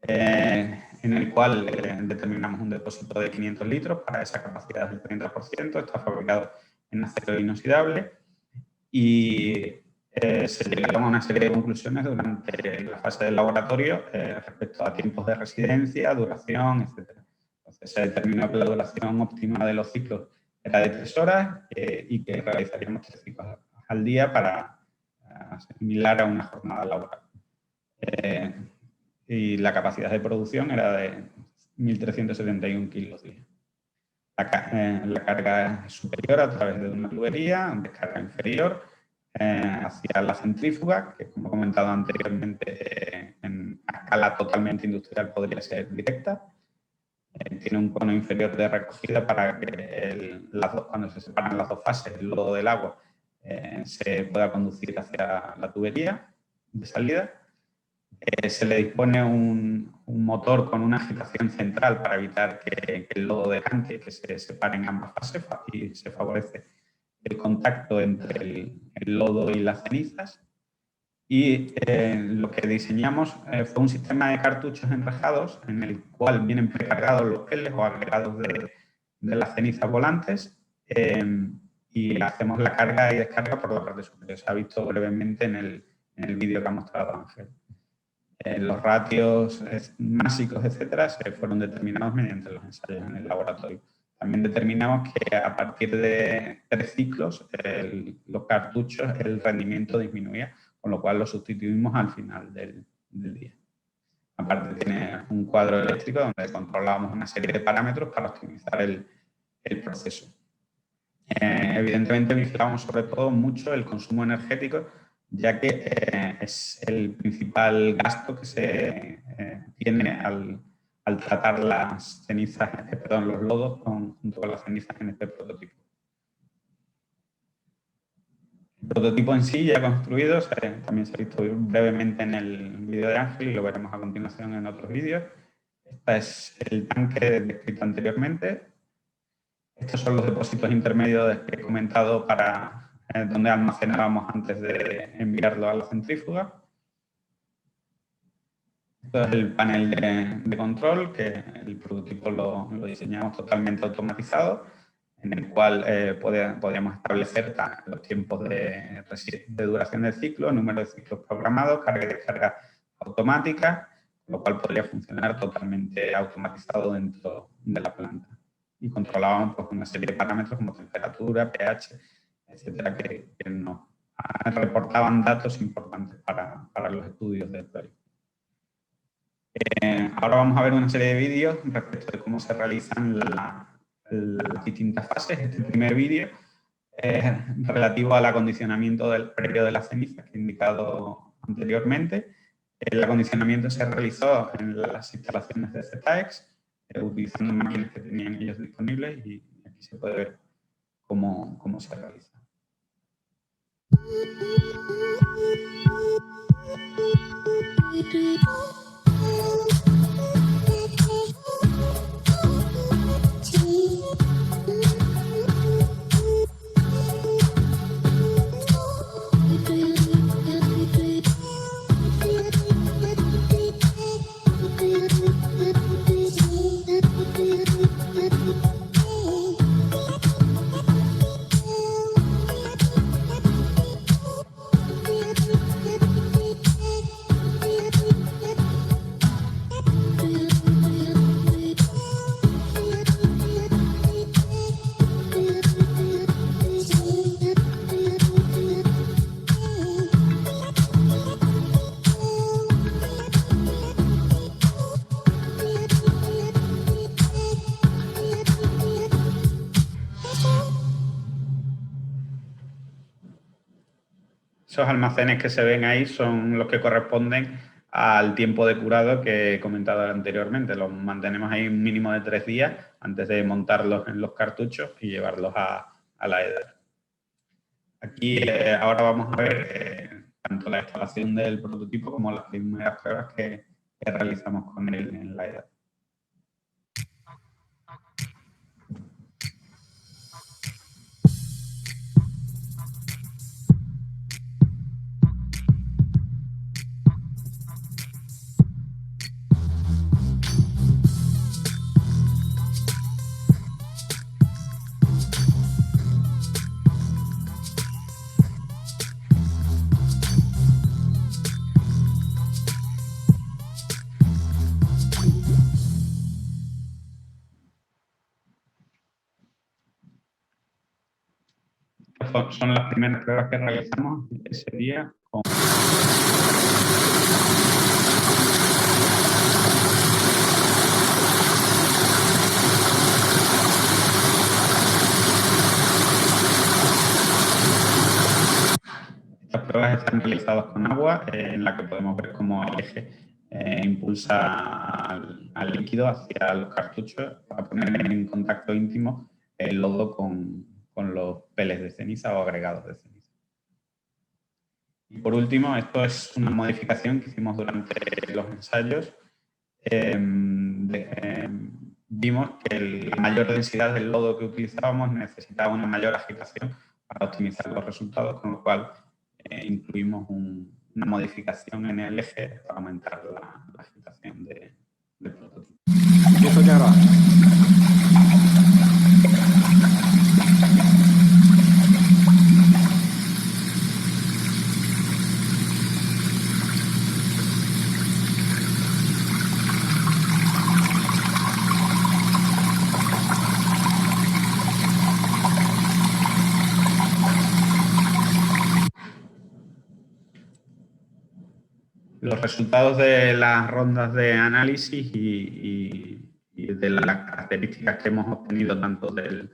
en el cual determinamos un depósito de 500 litros para esa capacidad del 30%, está fabricado en acero inoxidable y se llegaron a una serie de conclusiones durante la fase del laboratorio respecto a tiempos de residencia, duración, etc. Entonces se determinó que la duración óptima de los ciclos era de 3 horas y que realizaríamos 3 ciclos al día para similar a una jornada laboral. Y la capacidad de producción era de 1.371 kilos día. La carga es superior a través de una tubería, descarga inferior hacia la centrífuga, que como he comentado anteriormente, en escala totalmente industrial podría ser directa. Tiene un cono inferior de recogida para que cuando se separan las 2 fases, el lodo del agua, se pueda conducir hacia la tubería de salida. Se le dispone un motor con una agitación central para evitar que el lodo de tanque que se separe en ambas fases y se favorece el contacto entre el lodo y las cenizas. Y lo que diseñamos fue un sistema de cartuchos enrejados en el cual vienen precargados los peles o agregados de las cenizas volantes y hacemos la carga y descarga por la parte superior. Se ha visto brevemente en el vídeo que ha mostrado Ángel. Los ratios másicos, etcétera, se fueron determinados mediante los ensayos en el laboratorio. También determinamos que a partir de 3 ciclos los cartuchos, el rendimiento disminuía, con lo cual lo sustituimos al final del día. Aparte tiene un cuadro eléctrico donde controlábamos una serie de parámetros para optimizar el proceso. Evidentemente vigilamos sobre todo mucho el consumo energético, ya que es el principal gasto que se tiene al tratar las cenizas, los lodos junto con las cenizas en este prototipo. El prototipo en sí ya construido también se ha visto brevemente en el vídeo de Ángel y lo veremos a continuación en otros vídeos. Este es el tanque descrito anteriormente. Estos son los depósitos intermedios que he comentado para donde almacenábamos antes de enviarlo a la centrífuga. Esto es el panel de control, que el prototipo lo diseñamos totalmente automatizado, en el cual podíamos establecer los tiempos de duración del ciclo, número de ciclos programados, carga y descarga automática, lo cual podría funcionar totalmente automatizado dentro de la planta. Y controlábamos pues, una serie de parámetros como temperatura, pH, etcétera, que nos reportaban datos importantes para los estudios del proyecto. Ahora vamos a ver una serie de vídeos respecto de cómo se realizan las distintas fases. Este primer vídeo es relativo al acondicionamiento del previo de las cenizas que he indicado anteriormente. El acondicionamiento se realizó en las instalaciones de ZX, utilizando máquinas que tenían ellos disponibles y aquí se puede ver cómo se realiza. Esos almacenes que se ven ahí son los que corresponden al tiempo de curado que he comentado anteriormente. Los mantenemos ahí un mínimo de 3 días antes de montarlos en los cartuchos y llevarlos a la EDAR. Aquí ahora vamos a ver tanto la instalación del prototipo como las primeras pruebas que realizamos con él en la EDAR. Son las primeras pruebas que realizamos ese día. Estas pruebas están realizadas con agua, en la que podemos ver cómo el eje impulsa al líquido hacia los cartuchos para poner en contacto íntimo el lodo con los peles de ceniza o agregados de ceniza. Y por último, esto es una modificación que hicimos durante los ensayos. Vimos que la mayor densidad del lodo que utilizábamos necesitaba una mayor agitación para optimizar los resultados, con lo cual incluimos un una modificación en el eje para aumentar la agitación del prototipo. Eso ya va. Los resultados de las rondas de análisis y de las características que hemos obtenido tanto del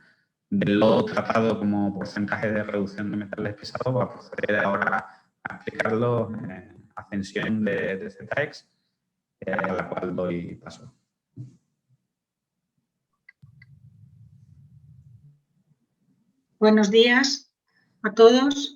lodo tratado como porcentaje de reducción de metales pesados, voy a proceder ahora a explicarlo ascensión de ZX, a la cual doy paso. Buenos días a todos.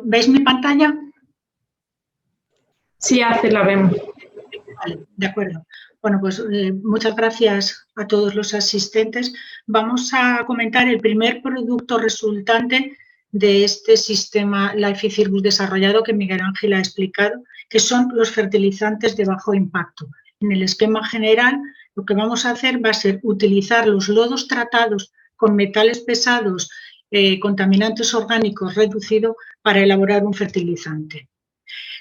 ¿Veis mi pantalla? Sí, la vemos. Vale, de acuerdo. Bueno, pues muchas gracias a todos los asistentes. Vamos a comentar el primer producto resultante de este sistema Life y Cirrus desarrollado que Miguel Ángel ha explicado, que son los fertilizantes de bajo impacto. En el esquema general, lo que vamos a hacer va a ser utilizar los lodos tratados con metales pesados, contaminantes orgánicos reducidos para elaborar un fertilizante.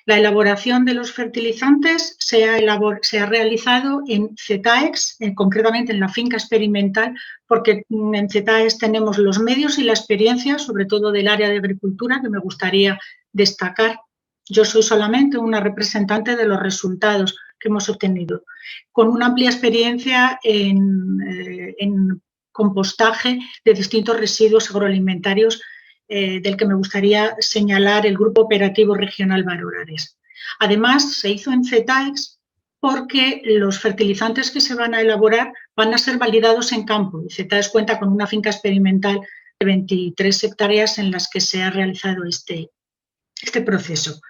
La elaboración de los fertilizantes se ha realizado en ZX, concretamente en la finca experimental, porque en ZX tenemos los medios y la experiencia, sobre todo del área de agricultura, que me gustaría destacar. Yo soy solamente una representante de los resultados que hemos obtenido, con una amplia experiencia en compostaje de distintos residuos agroalimentarios, del que me gustaría señalar el Grupo Operativo Regional Baleares. Además, se hizo en ZX porque los fertilizantes que se van a elaborar van a ser validados en campo. Y ZX cuenta con una finca experimental de 23 hectáreas en las que se ha realizado este proceso.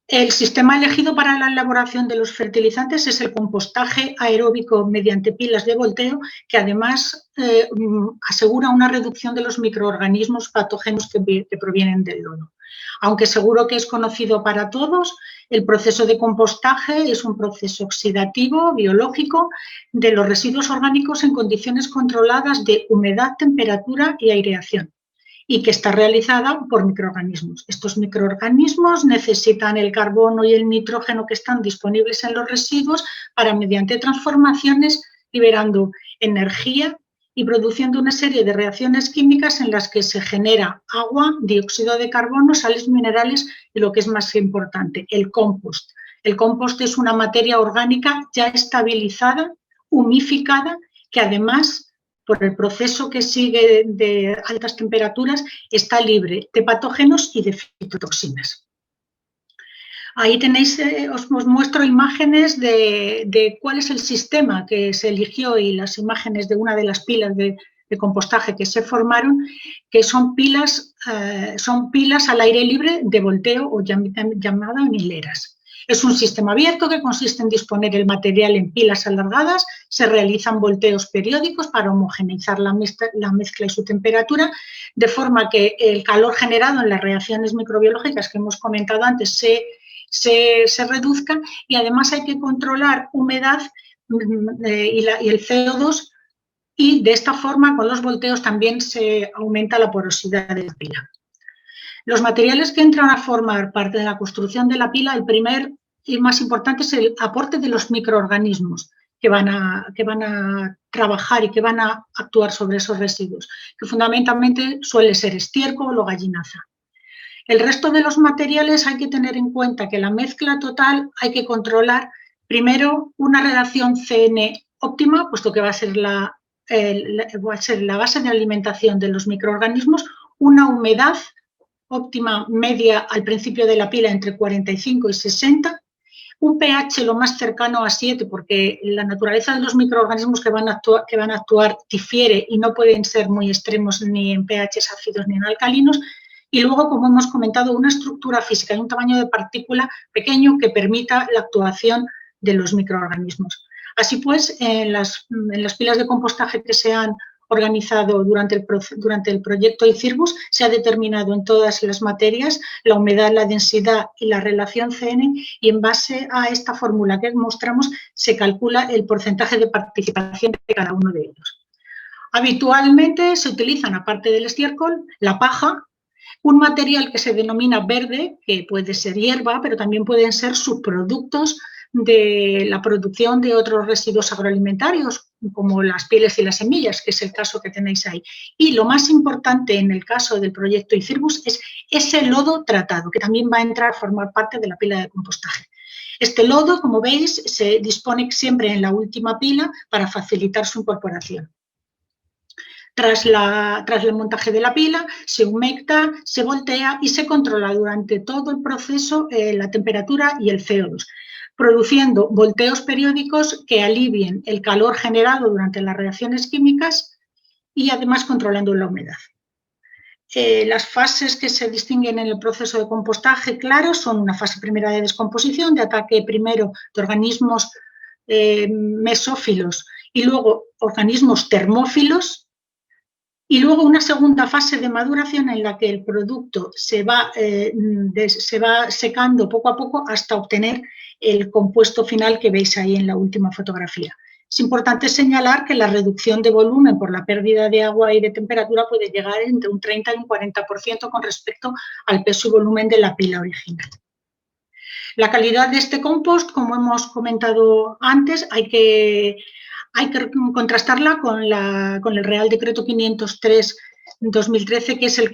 El sistema elegido para la elaboración de los fertilizantes es el compostaje aeróbico mediante pilas de volteo, que además asegura una reducción de los microorganismos patógenos que provienen del lodo. Aunque seguro que es conocido para todos, el proceso de compostaje es un proceso oxidativo, biológico, de los residuos orgánicos en condiciones controladas de humedad, temperatura y aireación, y que está realizada por microorganismos. Estos microorganismos necesitan el carbono y el nitrógeno que están disponibles en los residuos para, mediante transformaciones, liberando energía y produciendo una serie de reacciones químicas en las que se genera agua, dióxido de carbono, sales minerales y, lo que es más importante, el compost. El compost es una materia orgánica ya estabilizada, humificada, que además, por el proceso que sigue de altas temperaturas, está libre de patógenos y de fitotoxinas. Ahí tenéis, os muestro imágenes de cuál es el sistema que se eligió y las imágenes de una de las pilas de compostaje que se formaron, que son pilas al aire libre de volteo o llamadas en hileras. Es un sistema abierto que consiste en disponer el material en pilas alargadas, se realizan volteos periódicos para homogeneizar la mezcla y su temperatura, de forma que el calor generado en las reacciones microbiológicas que hemos comentado antes se reduzca, y además hay que controlar humedad y el CO2, y de esta forma con los volteos también se aumenta la porosidad de la pila. Los materiales que entran a formar parte de la construcción de la pila, el primer y más importante es el aporte de los microorganismos que van a trabajar y que van a actuar sobre esos residuos, que fundamentalmente suele ser estiércol o gallinaza. El resto de los materiales hay que tener en cuenta que la mezcla total hay que controlar primero una relación CN óptima, puesto que va a ser la base de alimentación de los microorganismos, una humedad óptima media al principio de la pila entre 45 y 60, un pH lo más cercano a 7, porque la naturaleza de los microorganismos que van a actuar difiere y no pueden ser muy extremos ni en pHs ácidos ni en alcalinos. Y luego, como hemos comentado, una estructura física y un tamaño de partícula pequeño que permita la actuación de los microorganismos. Así pues, en las pilas de compostaje que se han organizado durante el proyecto ICIRBUS se ha determinado en todas las materias la humedad, la densidad y la relación CN, y en base a esta fórmula que mostramos se calcula el porcentaje de participación de cada uno de ellos. Habitualmente se utilizan, aparte del estiércol, la paja, un material que se denomina verde, que puede ser hierba, pero también pueden ser subproductos de la producción de otros residuos agroalimentarios, como las pieles y las semillas, que es el caso que tenéis ahí. Y lo más importante en el caso del proyecto ICIRBUS es ese lodo tratado, que también va a entrar a formar parte de la pila de compostaje. Este lodo, como veis, se dispone siempre en la última pila para facilitar su incorporación. Tras el montaje de la pila, se humecta, se voltea y se controla durante todo el proceso la temperatura y el CO2, produciendo volteos periódicos que alivien el calor generado durante las reacciones químicas y además controlando la humedad. Las fases que se distinguen en el proceso de compostaje, claro, son una fase primera de descomposición, de ataque primero de organismos mesófilos y luego organismos termófilos, y luego una segunda fase de maduración en la que el producto se va secando poco a poco hasta obtener el compuesto final que veis ahí en la última fotografía. Es importante señalar que la reducción de volumen por la pérdida de agua y de temperatura puede llegar entre un 30 y un 40% con respecto al peso y volumen de la pila original. La calidad de este compost, como hemos comentado antes, hay que contrastarla con el Real Decreto 503/2013, que es el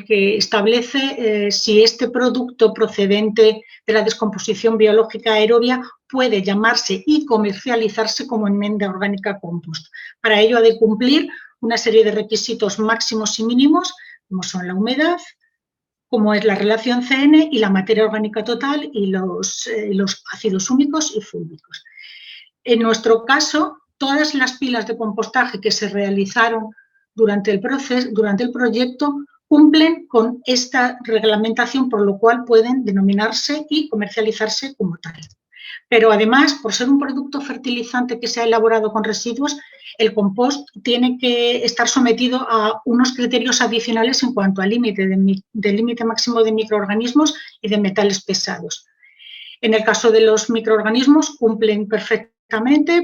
que establece si este producto procedente de la descomposición biológica aerobia puede llamarse y comercializarse como enmienda orgánica compost. Para ello ha de cumplir una serie de requisitos máximos y mínimos, como son la humedad, como es la relación CN y la materia orgánica total y los ácidos húmicos y fúlvicos. En nuestro caso, todas las pilas de compostaje que se realizaron durante el proyecto cumplen con esta reglamentación, por lo cual pueden denominarse y comercializarse como tal. Pero además, por ser un producto fertilizante que se ha elaborado con residuos, el compost tiene que estar sometido a unos criterios adicionales en cuanto al límite máximo de microorganismos y de metales pesados. En el caso de los microorganismos cumplen perfectamente,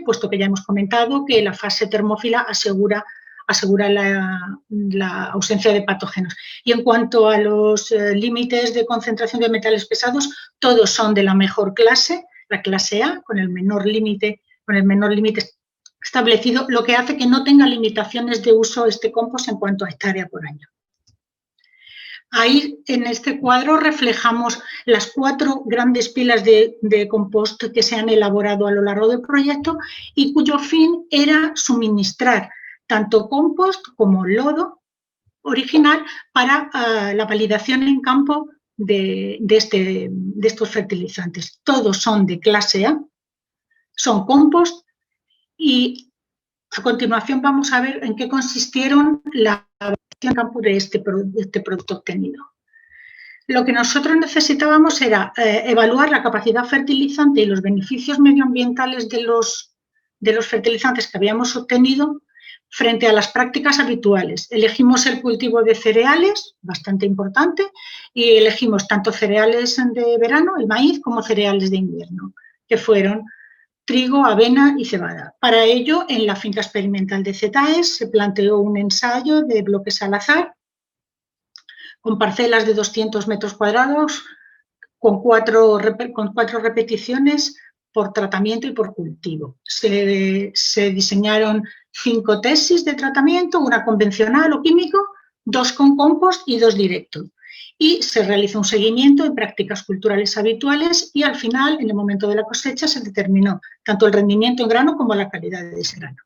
puesto que ya hemos comentado que la fase termófila asegura la ausencia de patógenos. Y en cuanto a los límites de concentración de metales pesados, todos son de la mejor clase, la clase A, con el menor límite establecido, lo que hace que no tenga limitaciones de uso este compost en cuanto a hectárea por año. Ahí, en este cuadro, reflejamos las 4 grandes pilas de compost que se han elaborado a lo largo del proyecto y cuyo fin era suministrar tanto compost como lodo original para la validación en campo de estos fertilizantes. Todos son de clase A, son compost, y a continuación vamos a ver en qué consistieron la en campo de este producto obtenido. Lo que nosotros necesitábamos era evaluar la capacidad fertilizante y los beneficios medioambientales de los fertilizantes que habíamos obtenido frente a las prácticas habituales. Elegimos el cultivo de cereales, bastante importante, y elegimos tanto cereales de verano, el maíz, como cereales de invierno, que fueron trigo, avena y cebada. Para ello, en la finca experimental de CETAES se planteó un ensayo de bloques al azar, con parcelas de 200 metros cuadrados, con cuatro repeticiones por tratamiento y por cultivo. Se diseñaron 5 tesis de tratamiento, una convencional o químico, 2 con compost y 2 directo. Y se realizó un seguimiento de prácticas culturales habituales y al final, en el momento de la cosecha, se determinó tanto el rendimiento en grano como la calidad de ese grano.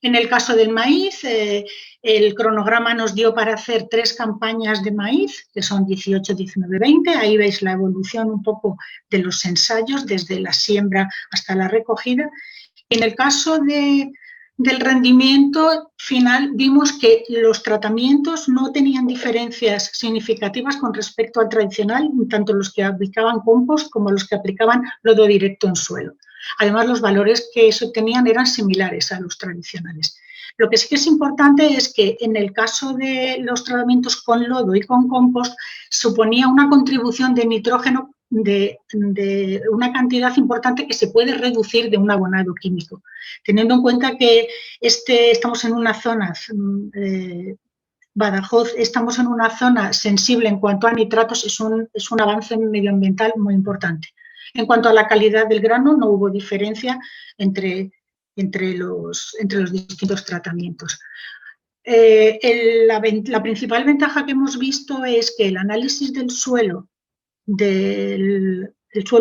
En el caso del maíz, el cronograma nos dio para hacer 3 campañas de maíz, que son 18, 19, 20. Ahí veis la evolución un poco de los ensayos, desde la siembra hasta la recogida. En el caso del rendimiento final, vimos que los tratamientos no tenían diferencias significativas con respecto al tradicional, tanto los que aplicaban compost como los que aplicaban lodo directo en suelo. Además, los valores que se obtenían eran similares a los tradicionales. Lo que sí que es importante es que en el caso de los tratamientos con lodo y con compost suponía una contribución de nitrógeno de una cantidad importante que se puede reducir de un abonado químico. Teniendo en cuenta que estamos en una zona, Badajoz, estamos en una zona sensible en cuanto a nitratos, es un avance medioambiental muy importante. En cuanto a la calidad del grano, no hubo diferencia entre los distintos tratamientos. La principal ventaja que hemos visto es que el análisis del suelo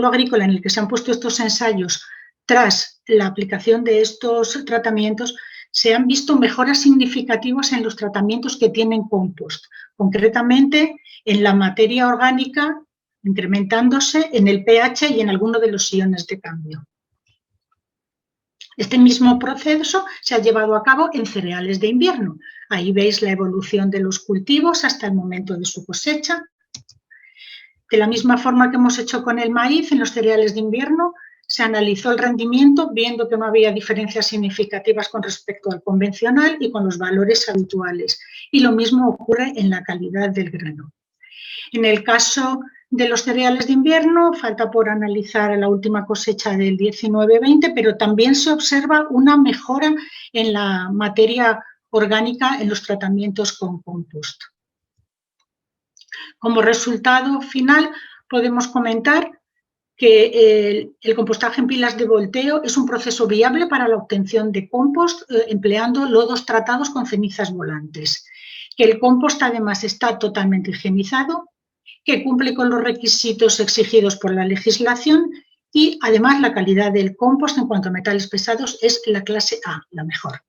agrícola en el que se han puesto estos ensayos tras la aplicación de estos tratamientos, se han visto mejoras significativas en los tratamientos que tienen compost, concretamente en la materia orgánica, incrementándose en el pH y en alguno de los iones de cambio. Este mismo proceso se ha llevado a cabo en cereales de invierno. Ahí veis la evolución de los cultivos hasta el momento de su cosecha. De la misma forma que hemos hecho con el maíz, en los cereales de invierno se analizó el rendimiento, viendo que no había diferencias significativas con respecto al convencional y con los valores habituales. Y lo mismo ocurre en la calidad del grano. En el caso de los cereales de invierno, falta por analizar la última cosecha del 19-20, pero también se observa una mejora en la materia orgánica en los tratamientos con compost. Como resultado final, podemos comentar que el compostaje en pilas de volteo es un proceso viable para la obtención de compost empleando lodos tratados con cenizas volantes, que el compost además está totalmente higienizado, que cumple con los requisitos exigidos por la legislación y además la calidad del compost en cuanto a metales pesados es la clase A, la mejor.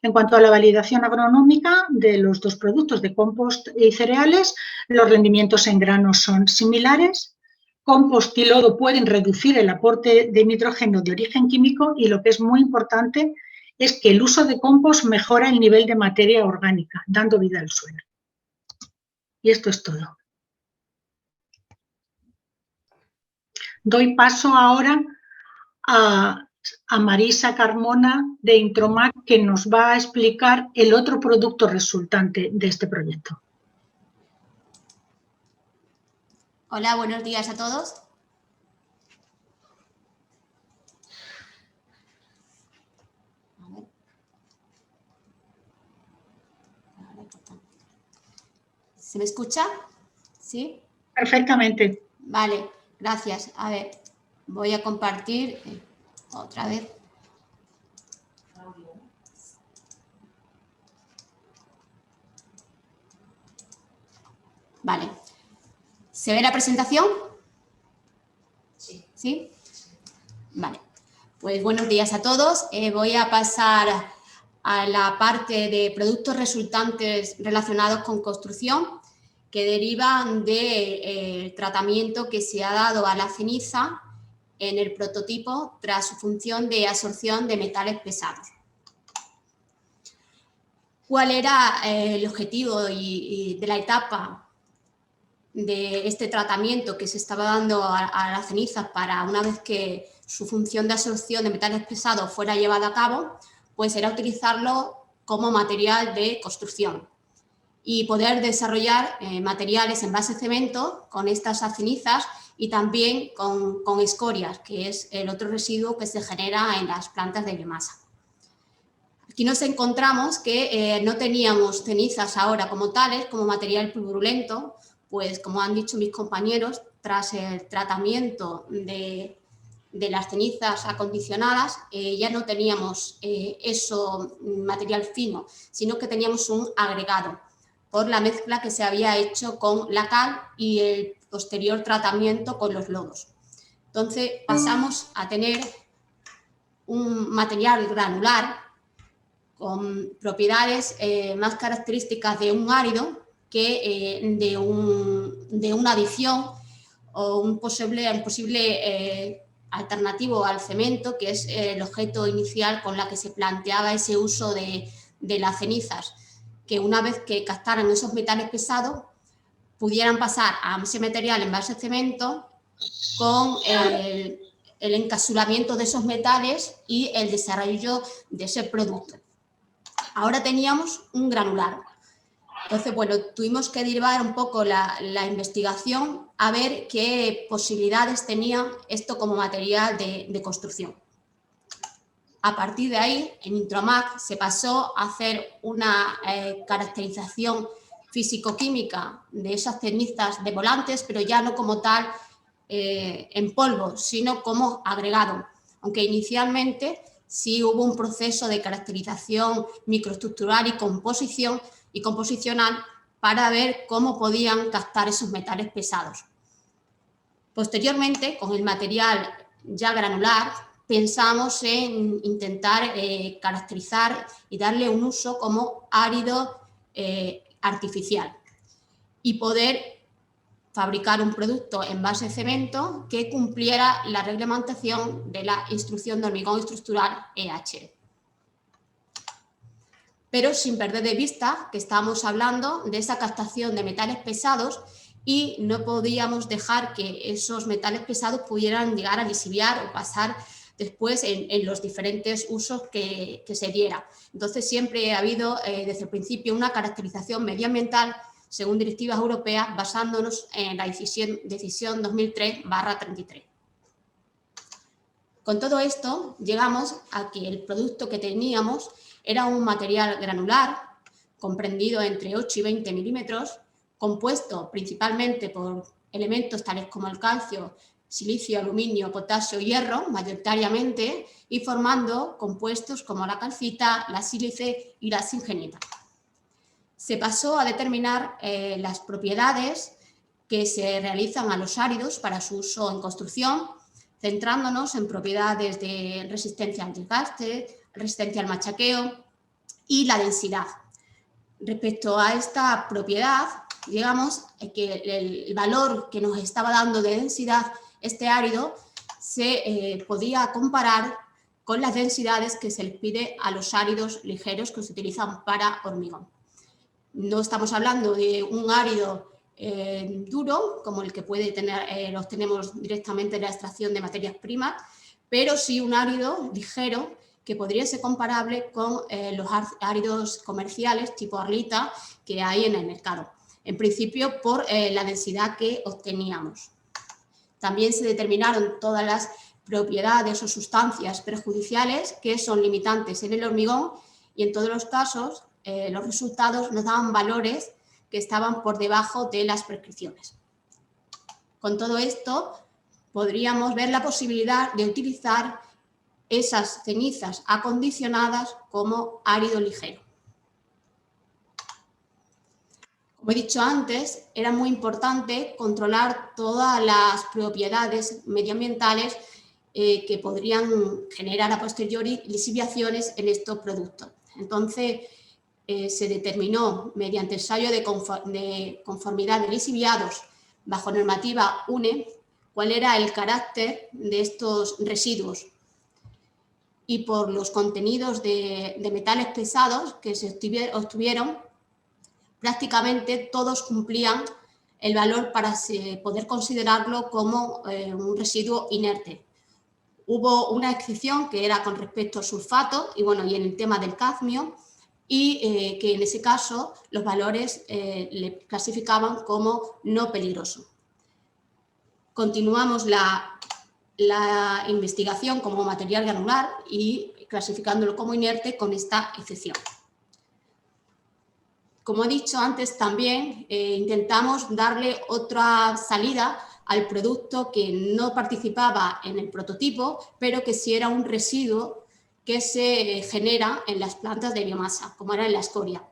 En cuanto a la validación agronómica de los dos productos de compost y cereales, los rendimientos en granos son similares. Compost y lodo pueden reducir el aporte de nitrógeno de origen químico y lo que es muy importante es que el uso de compost mejora el nivel de materia orgánica, dando vida al suelo. Y esto es todo. Doy paso ahora a Marisa Carmona de Intromac, que nos va a explicar el otro producto resultante de este proyecto. Hola, buenos días a todos. ¿Se me escucha? ¿Sí? Perfectamente. Vale, gracias. A ver, voy a compartir otra vez. Vale. ¿Se ve la presentación? Sí. ¿Sí? Vale. Pues buenos días a todos. Voy a pasar a la parte de productos resultantes relacionados con construcción que derivan del tratamiento que se ha dado a la ceniza en el prototipo tras su función de absorción de metales pesados. ¿Cuál era el objetivo de la etapa de este tratamiento que se estaba dando a las cenizas para, una vez que su función de absorción de metales pesados fuera llevada a cabo, pues era utilizarlo como material de construcción y poder desarrollar materiales en base de cemento con estas cenizas y también con escorias, que es el otro residuo que se genera en las plantas de biomasa. Aquí nos encontramos que no teníamos cenizas ahora como tales, como material purulento, pues como han dicho mis compañeros, tras el tratamiento de las cenizas acondicionadas, ya no teníamos eso material fino, sino que teníamos un agregado por la mezcla que se había hecho con la cal y el posterior tratamiento con los lodos. Entonces pasamos a tener un material granular con propiedades más características de un árido que de una adición o un posible alternativo al cemento, que es el objeto inicial con la que se planteaba ese uso de las cenizas, que una vez que captaran esos metales pesados pudieran pasar a ese material en base de cemento con el encapsulamiento de esos metales y el desarrollo de ese producto. Ahora teníamos un granular. Entonces, bueno, tuvimos que derivar un poco la investigación a ver qué posibilidades tenía esto como material de construcción. A partir de ahí, en Intromac se pasó a hacer una caracterización físico-química de esas cenizas de volantes, pero ya no como tal en polvo, sino como agregado, aunque inicialmente sí hubo un proceso de caracterización microestructural y composicional para ver cómo podían captar esos metales pesados. Posteriormente, con el material ya granular, pensamos en intentar caracterizar y darle un uso como árido artificial y poder fabricar un producto en base de cemento que cumpliera la reglamentación de la Instrucción de Hormigón Estructural EH. Pero sin perder de vista que estamos hablando de esa captación de metales pesados y no podíamos dejar que esos metales pesados pudieran llegar a lixiviar o pasar después en los diferentes usos que se diera. Entonces siempre ha habido desde el principio una caracterización medioambiental según directivas europeas basándonos en la decisión 2003/33. Con todo esto llegamos a que el producto que teníamos era un material granular comprendido entre 8 y 20 milímetros, compuesto principalmente por elementos tales como el calcio, silicio, aluminio, potasio, hierro, mayoritariamente, y formando compuestos como la calcita, la sílice y la singenita. Se pasó a determinar las propiedades que se realizan a los áridos para su uso en construcción, centrándonos en propiedades de resistencia al desgaste, resistencia al machaqueo y la densidad. Respecto a esta propiedad, digamos que el valor que nos estaba dando de densidad este árido se podía comparar con las densidades que se les pide a los áridos ligeros que se utilizan para hormigón. No estamos hablando de un árido duro, como el que puede tener, los tenemos directamente en la extracción de materias primas, pero sí un árido ligero que podría ser comparable con los áridos comerciales tipo Arlita que hay en el mercado. En principio, por la densidad que obteníamos. También se determinaron todas las propiedades o sustancias perjudiciales que son limitantes en el hormigón y en todos los casos los resultados nos daban valores que estaban por debajo de las prescripciones. Con todo esto podríamos ver la posibilidad de utilizar esas cenizas acondicionadas como árido ligero. Como he dicho antes, era muy importante controlar todas las propiedades medioambientales que podrían generar a posteriori lixiviaciones en estos productos. Entonces, se determinó mediante ensayo de conformidad de lixiviados bajo normativa UNE cuál era el carácter de estos residuos y por los contenidos de metales pesados que se obtuvieron, prácticamente todos cumplían el valor para poder considerarlo como un residuo inerte. Hubo una excepción que era con respecto al sulfato y en el tema del cadmio y que en ese caso los valores le clasificaban como no peligroso. Continuamos la investigación como material granular y clasificándolo como inerte con esta excepción. Como he dicho antes también, intentamos darle otra salida al producto que no participaba en el prototipo, pero que sí era un residuo que se genera en las plantas de biomasa, como era en la escoria.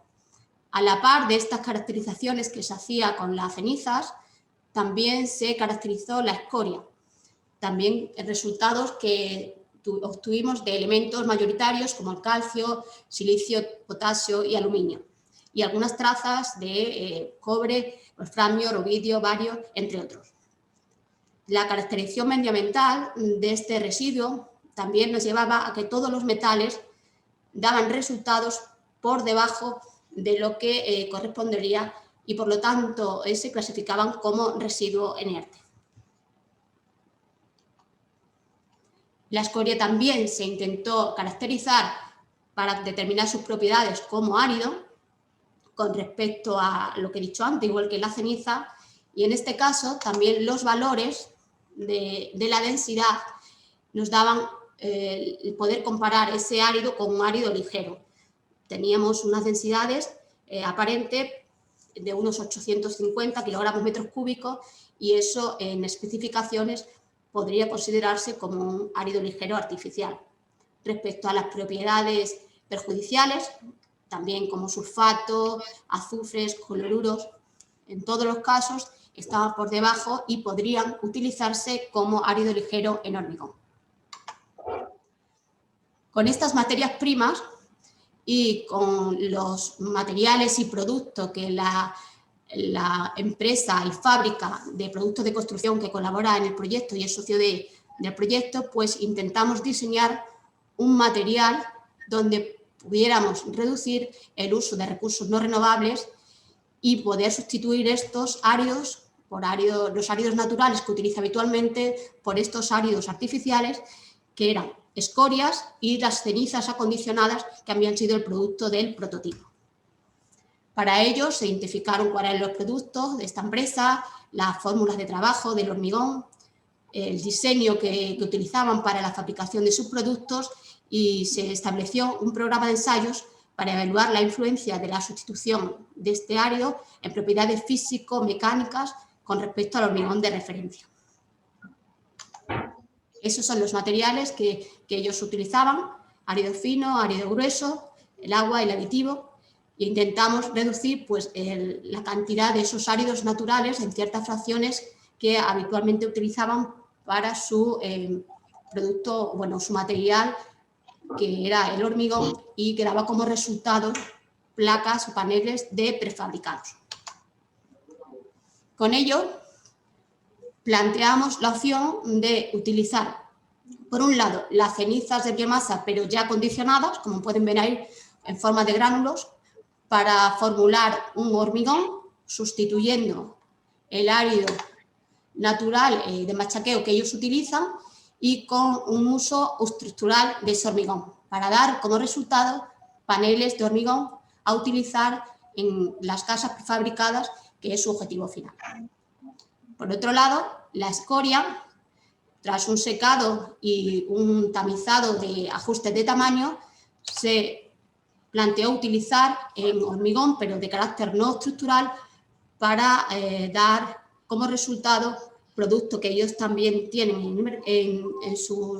A la par de estas caracterizaciones que se hacía con las cenizas, también se caracterizó la escoria. También resultados que obtuvimos de elementos mayoritarios como el calcio, silicio, potasio y aluminio, y algunas trazas de cobre, wolframio, rubidio, bario, entre otros. La caracterización medioambiental de este residuo también nos llevaba a que todos los metales daban resultados por debajo de lo que correspondería y por lo tanto se clasificaban como residuo inerte. La escoria también se intentó caracterizar para determinar sus propiedades como árido, con respecto a lo que he dicho antes, igual que la ceniza, y en este caso también los valores de la densidad nos daban el poder comparar ese árido con un árido ligero. Teníamos unas densidades aparentes de unos 850 kilogramos metros cúbicos y eso en especificaciones podría considerarse como un árido ligero artificial. Respecto a las propiedades perjudiciales, también como sulfato, azufres, cloruros, en todos los casos estaban por debajo y podrían utilizarse como árido ligero en hormigón. Con estas materias primas y con los materiales y productos que la empresa y fábrica de productos de construcción que colabora en el proyecto y es socio del proyecto, pues intentamos diseñar un material donde pudiéramos reducir el uso de recursos no renovables y poder sustituir estos áridos por los áridos naturales que utiliza habitualmente por estos áridos artificiales que eran escorias y las cenizas acondicionadas que habían sido el producto del prototipo. Para ello se identificaron cuáles eran los productos de esta empresa, las fórmulas de trabajo del hormigón, el diseño que utilizaban para la fabricación de sus productos y se estableció un programa de ensayos para evaluar la influencia de la sustitución de este árido en propiedades físico-mecánicas con respecto al hormigón de referencia. Esos son los materiales que ellos utilizaban, árido fino, árido grueso, el agua, el aditivo, e intentamos reducir pues, la cantidad de esos áridos naturales en ciertas fracciones que habitualmente utilizaban para su producto, bueno, su material, que era el hormigón, y que daba como resultado placas o paneles de prefabricados. Con ello, planteamos la opción de utilizar, por un lado, las cenizas de biomasa, pero ya acondicionadas, como pueden ver ahí, en forma de gránulos, para formular un hormigón, sustituyendo el árido natural de machaqueo que ellos utilizan y con un uso estructural de ese hormigón, para dar como resultado paneles de hormigón a utilizar en las casas prefabricadas, que es su objetivo final. Por otro lado, la escoria, tras un secado y un tamizado de ajustes de tamaño, se planteó utilizar en hormigón, pero de carácter no estructural, para dar como resultado producto que ellos también tienen en su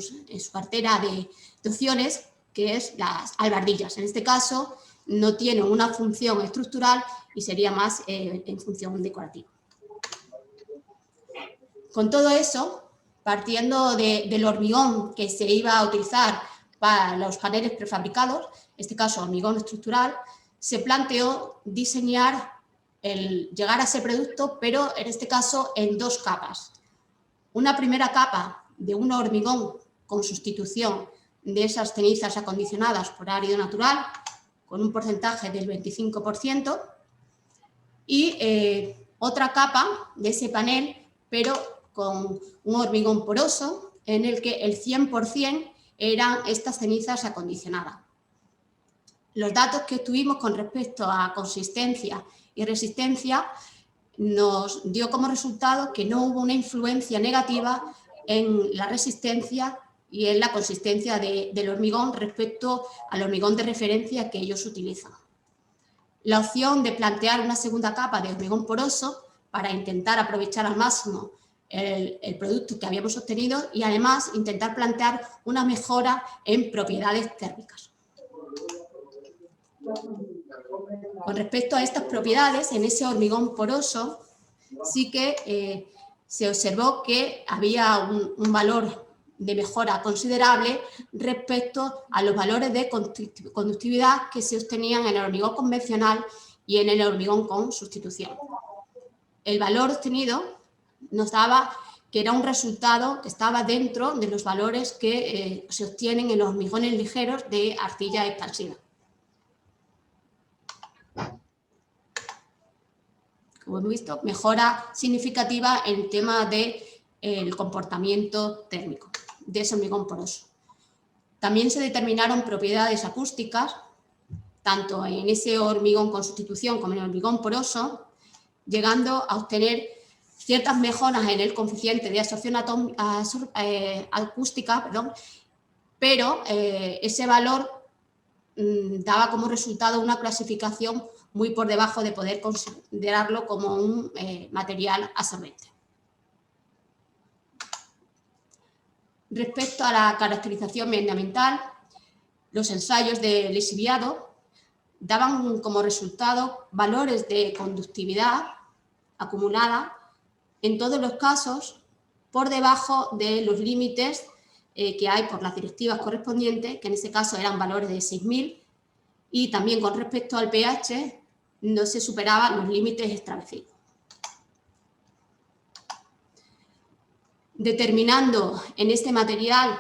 cartera de opciones, que es las albardillas. En este caso, no tienen una función estructural y sería más en función decorativa. Con todo eso, partiendo del hormigón que se iba a utilizar para los paneles prefabricados, en este caso hormigón estructural, se planteó diseñar llegar a ese producto, pero en este caso en dos capas. Una primera capa de un hormigón con sustitución de esas cenizas acondicionadas por árido natural, con un porcentaje del 25%, y otra capa de ese panel, pero con un hormigón poroso, en el que el 100% eran estas cenizas acondicionadas. Los datos que obtuvimos con respecto a consistencia y resistencia nos dio como resultado que no hubo una influencia negativa en la resistencia y en la consistencia del hormigón respecto al hormigón de referencia que ellos utilizan. La opción de plantear una segunda capa de hormigón poroso para intentar aprovechar al máximo el producto que habíamos obtenido y además intentar plantear una mejora en propiedades térmicas. Con respecto a estas propiedades, en ese hormigón poroso sí que se observó que había un valor de mejora considerable respecto a los valores de conductividad que se obtenían en el hormigón convencional y en el hormigón con sustitución. El valor obtenido nos daba que era un resultado que estaba dentro de los valores que se obtienen en los hormigones ligeros de arcilla expansiva. Como hemos visto, mejora significativa en el tema del comportamiento térmico de ese hormigón poroso. También se determinaron propiedades acústicas, tanto en ese hormigón con sustitución como en el hormigón poroso, llegando a obtener ciertas mejoras en el coeficiente de absorción acústica, pero ese valor daba como resultado una clasificación muy por debajo de poder considerarlo como un material absorbente. Respecto a la caracterización medioambiental, los ensayos de lixiviado daban como resultado valores de conductividad acumulada en todos los casos por debajo de los límites que hay por las directivas correspondientes, que en ese caso eran valores de 6.000, y también con respecto al pH no se superaban los límites establecidos. Determinando en este material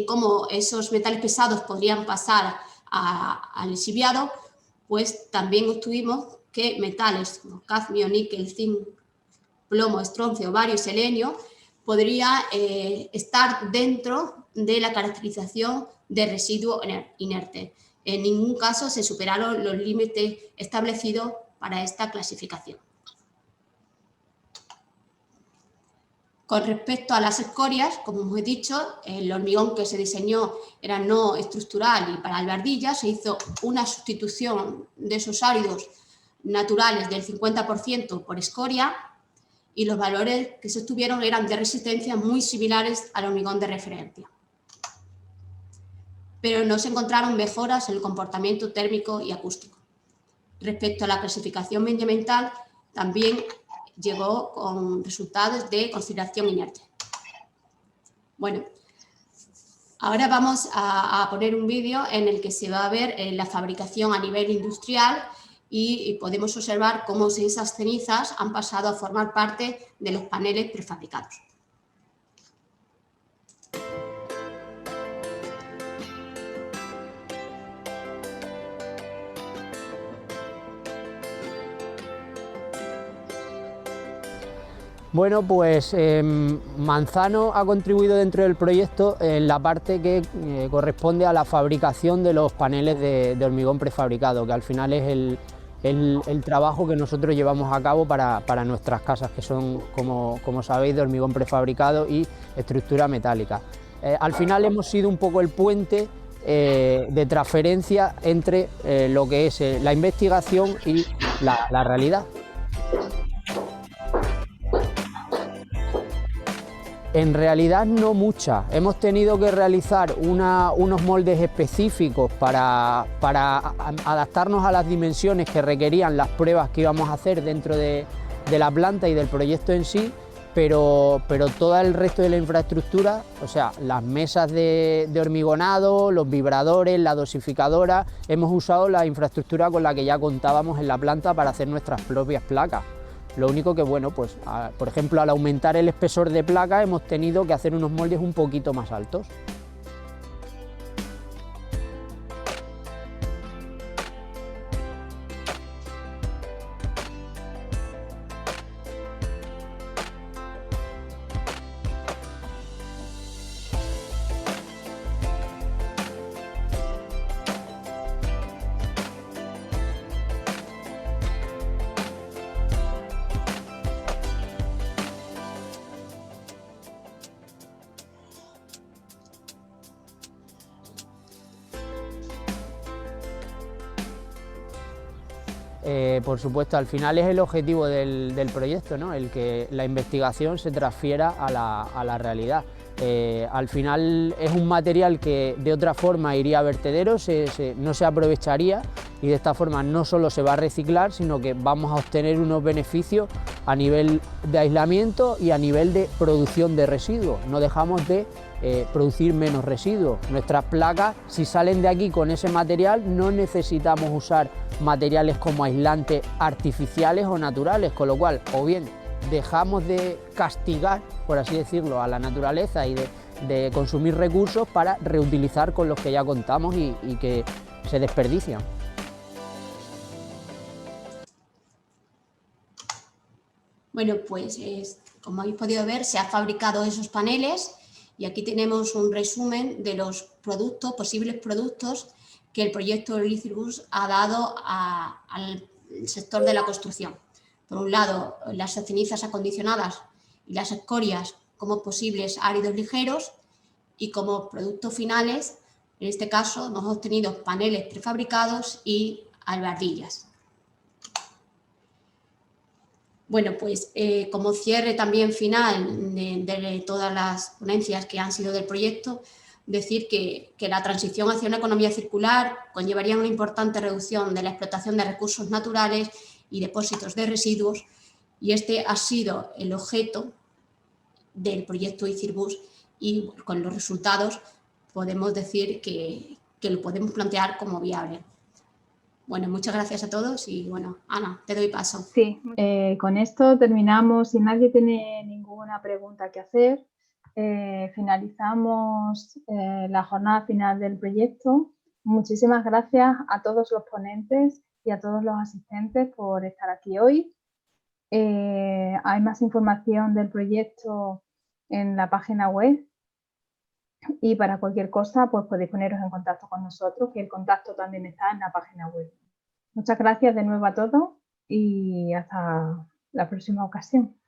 cómo esos metales pesados podrían pasar al lixiviado, pues también obtuvimos que metales como cadmio, níquel, zinc, plomo, estroncio, bario y selenio podría estar dentro de la caracterización de residuo inerte. En ningún caso se superaron los límites establecidos para esta clasificación. Con respecto a las escorias, como hemos dicho, el hormigón que se diseñó era no estructural y para albardilla, se hizo una sustitución de esos áridos naturales del 50% por escoria y los valores que se obtuvieron eran de resistencia muy similares al hormigón de referencia. Pero no se encontraron mejoras en el comportamiento térmico y acústico. Respecto a la clasificación medioambiental, también llegó con resultados de consideración inerte. Bueno, ahora vamos a poner un vídeo en el que se va a ver la fabricación a nivel industrial y podemos observar cómo esas cenizas han pasado a formar parte de los paneles prefabricados. Bueno, pues Manzano ha contribuido dentro del proyecto en la parte que corresponde a la fabricación de los paneles de hormigón prefabricado, que al final es el trabajo que nosotros llevamos a cabo para nuestras casas, que son, como sabéis, de hormigón prefabricado y estructura metálica. Al final hemos sido un poco el puente de transferencia entre lo que es la investigación y la realidad. En realidad no mucha. Hemos tenido que realizar unos moldes específicos para adaptarnos a las dimensiones que requerían las pruebas que íbamos a hacer dentro de la planta y del proyecto en sí, pero todo el resto de la infraestructura, o sea, las mesas de hormigonado, los vibradores, la dosificadora, hemos usado la infraestructura con la que ya contábamos en la planta para hacer nuestras propias placas. Lo único que, bueno, pues por ejemplo, al aumentar el espesor de placa hemos tenido que hacer unos moldes un poquito más altos. Por supuesto, al final es el objetivo del proyecto, ¿no? El que la investigación se transfiera a la realidad. Al final es un material que de otra forma iría a vertederos, no se aprovecharía y de esta forma no solo se va a reciclar, sino que vamos a obtener unos beneficios a nivel de aislamiento y a nivel de producción de residuos. No dejamos de producir menos residuos. Nuestras placas, si salen de aquí con ese material, no necesitamos usar materiales como aislantes artificiales o naturales, con lo cual o bien dejamos de castigar, por así decirlo, a la naturaleza y de consumir recursos para reutilizar con los que ya contamos y que se desperdician. Bueno, pues como habéis podido ver, se han fabricado esos paneles y aquí tenemos un resumen de los productos, posibles productos que el proyecto Licibus ha dado al sector de la construcción. Por un lado, las cenizas acondicionadas y las escorias como posibles áridos ligeros y como productos finales, en este caso, hemos obtenido paneles prefabricados y albardillas. Bueno, pues como cierre también final de todas las ponencias que han sido del proyecto, decir que la transición hacia una economía circular conllevaría una importante reducción de la explotación de recursos naturales y depósitos de residuos, y este ha sido el objeto del proyecto Icibus, y con los resultados podemos decir que lo podemos plantear como viable. Bueno, muchas gracias a todos y bueno, Ana, te doy paso. Sí, con esto terminamos. Si nadie tiene ninguna pregunta que hacer, finalizamos la jornada final del proyecto. Muchísimas gracias a todos los ponentes y a todos los asistentes por estar aquí hoy. Hay más información del proyecto en la página web y para cualquier cosa pues podéis poneros en contacto con nosotros, que el contacto también está en la página web. Muchas gracias de nuevo a todos y hasta la próxima ocasión.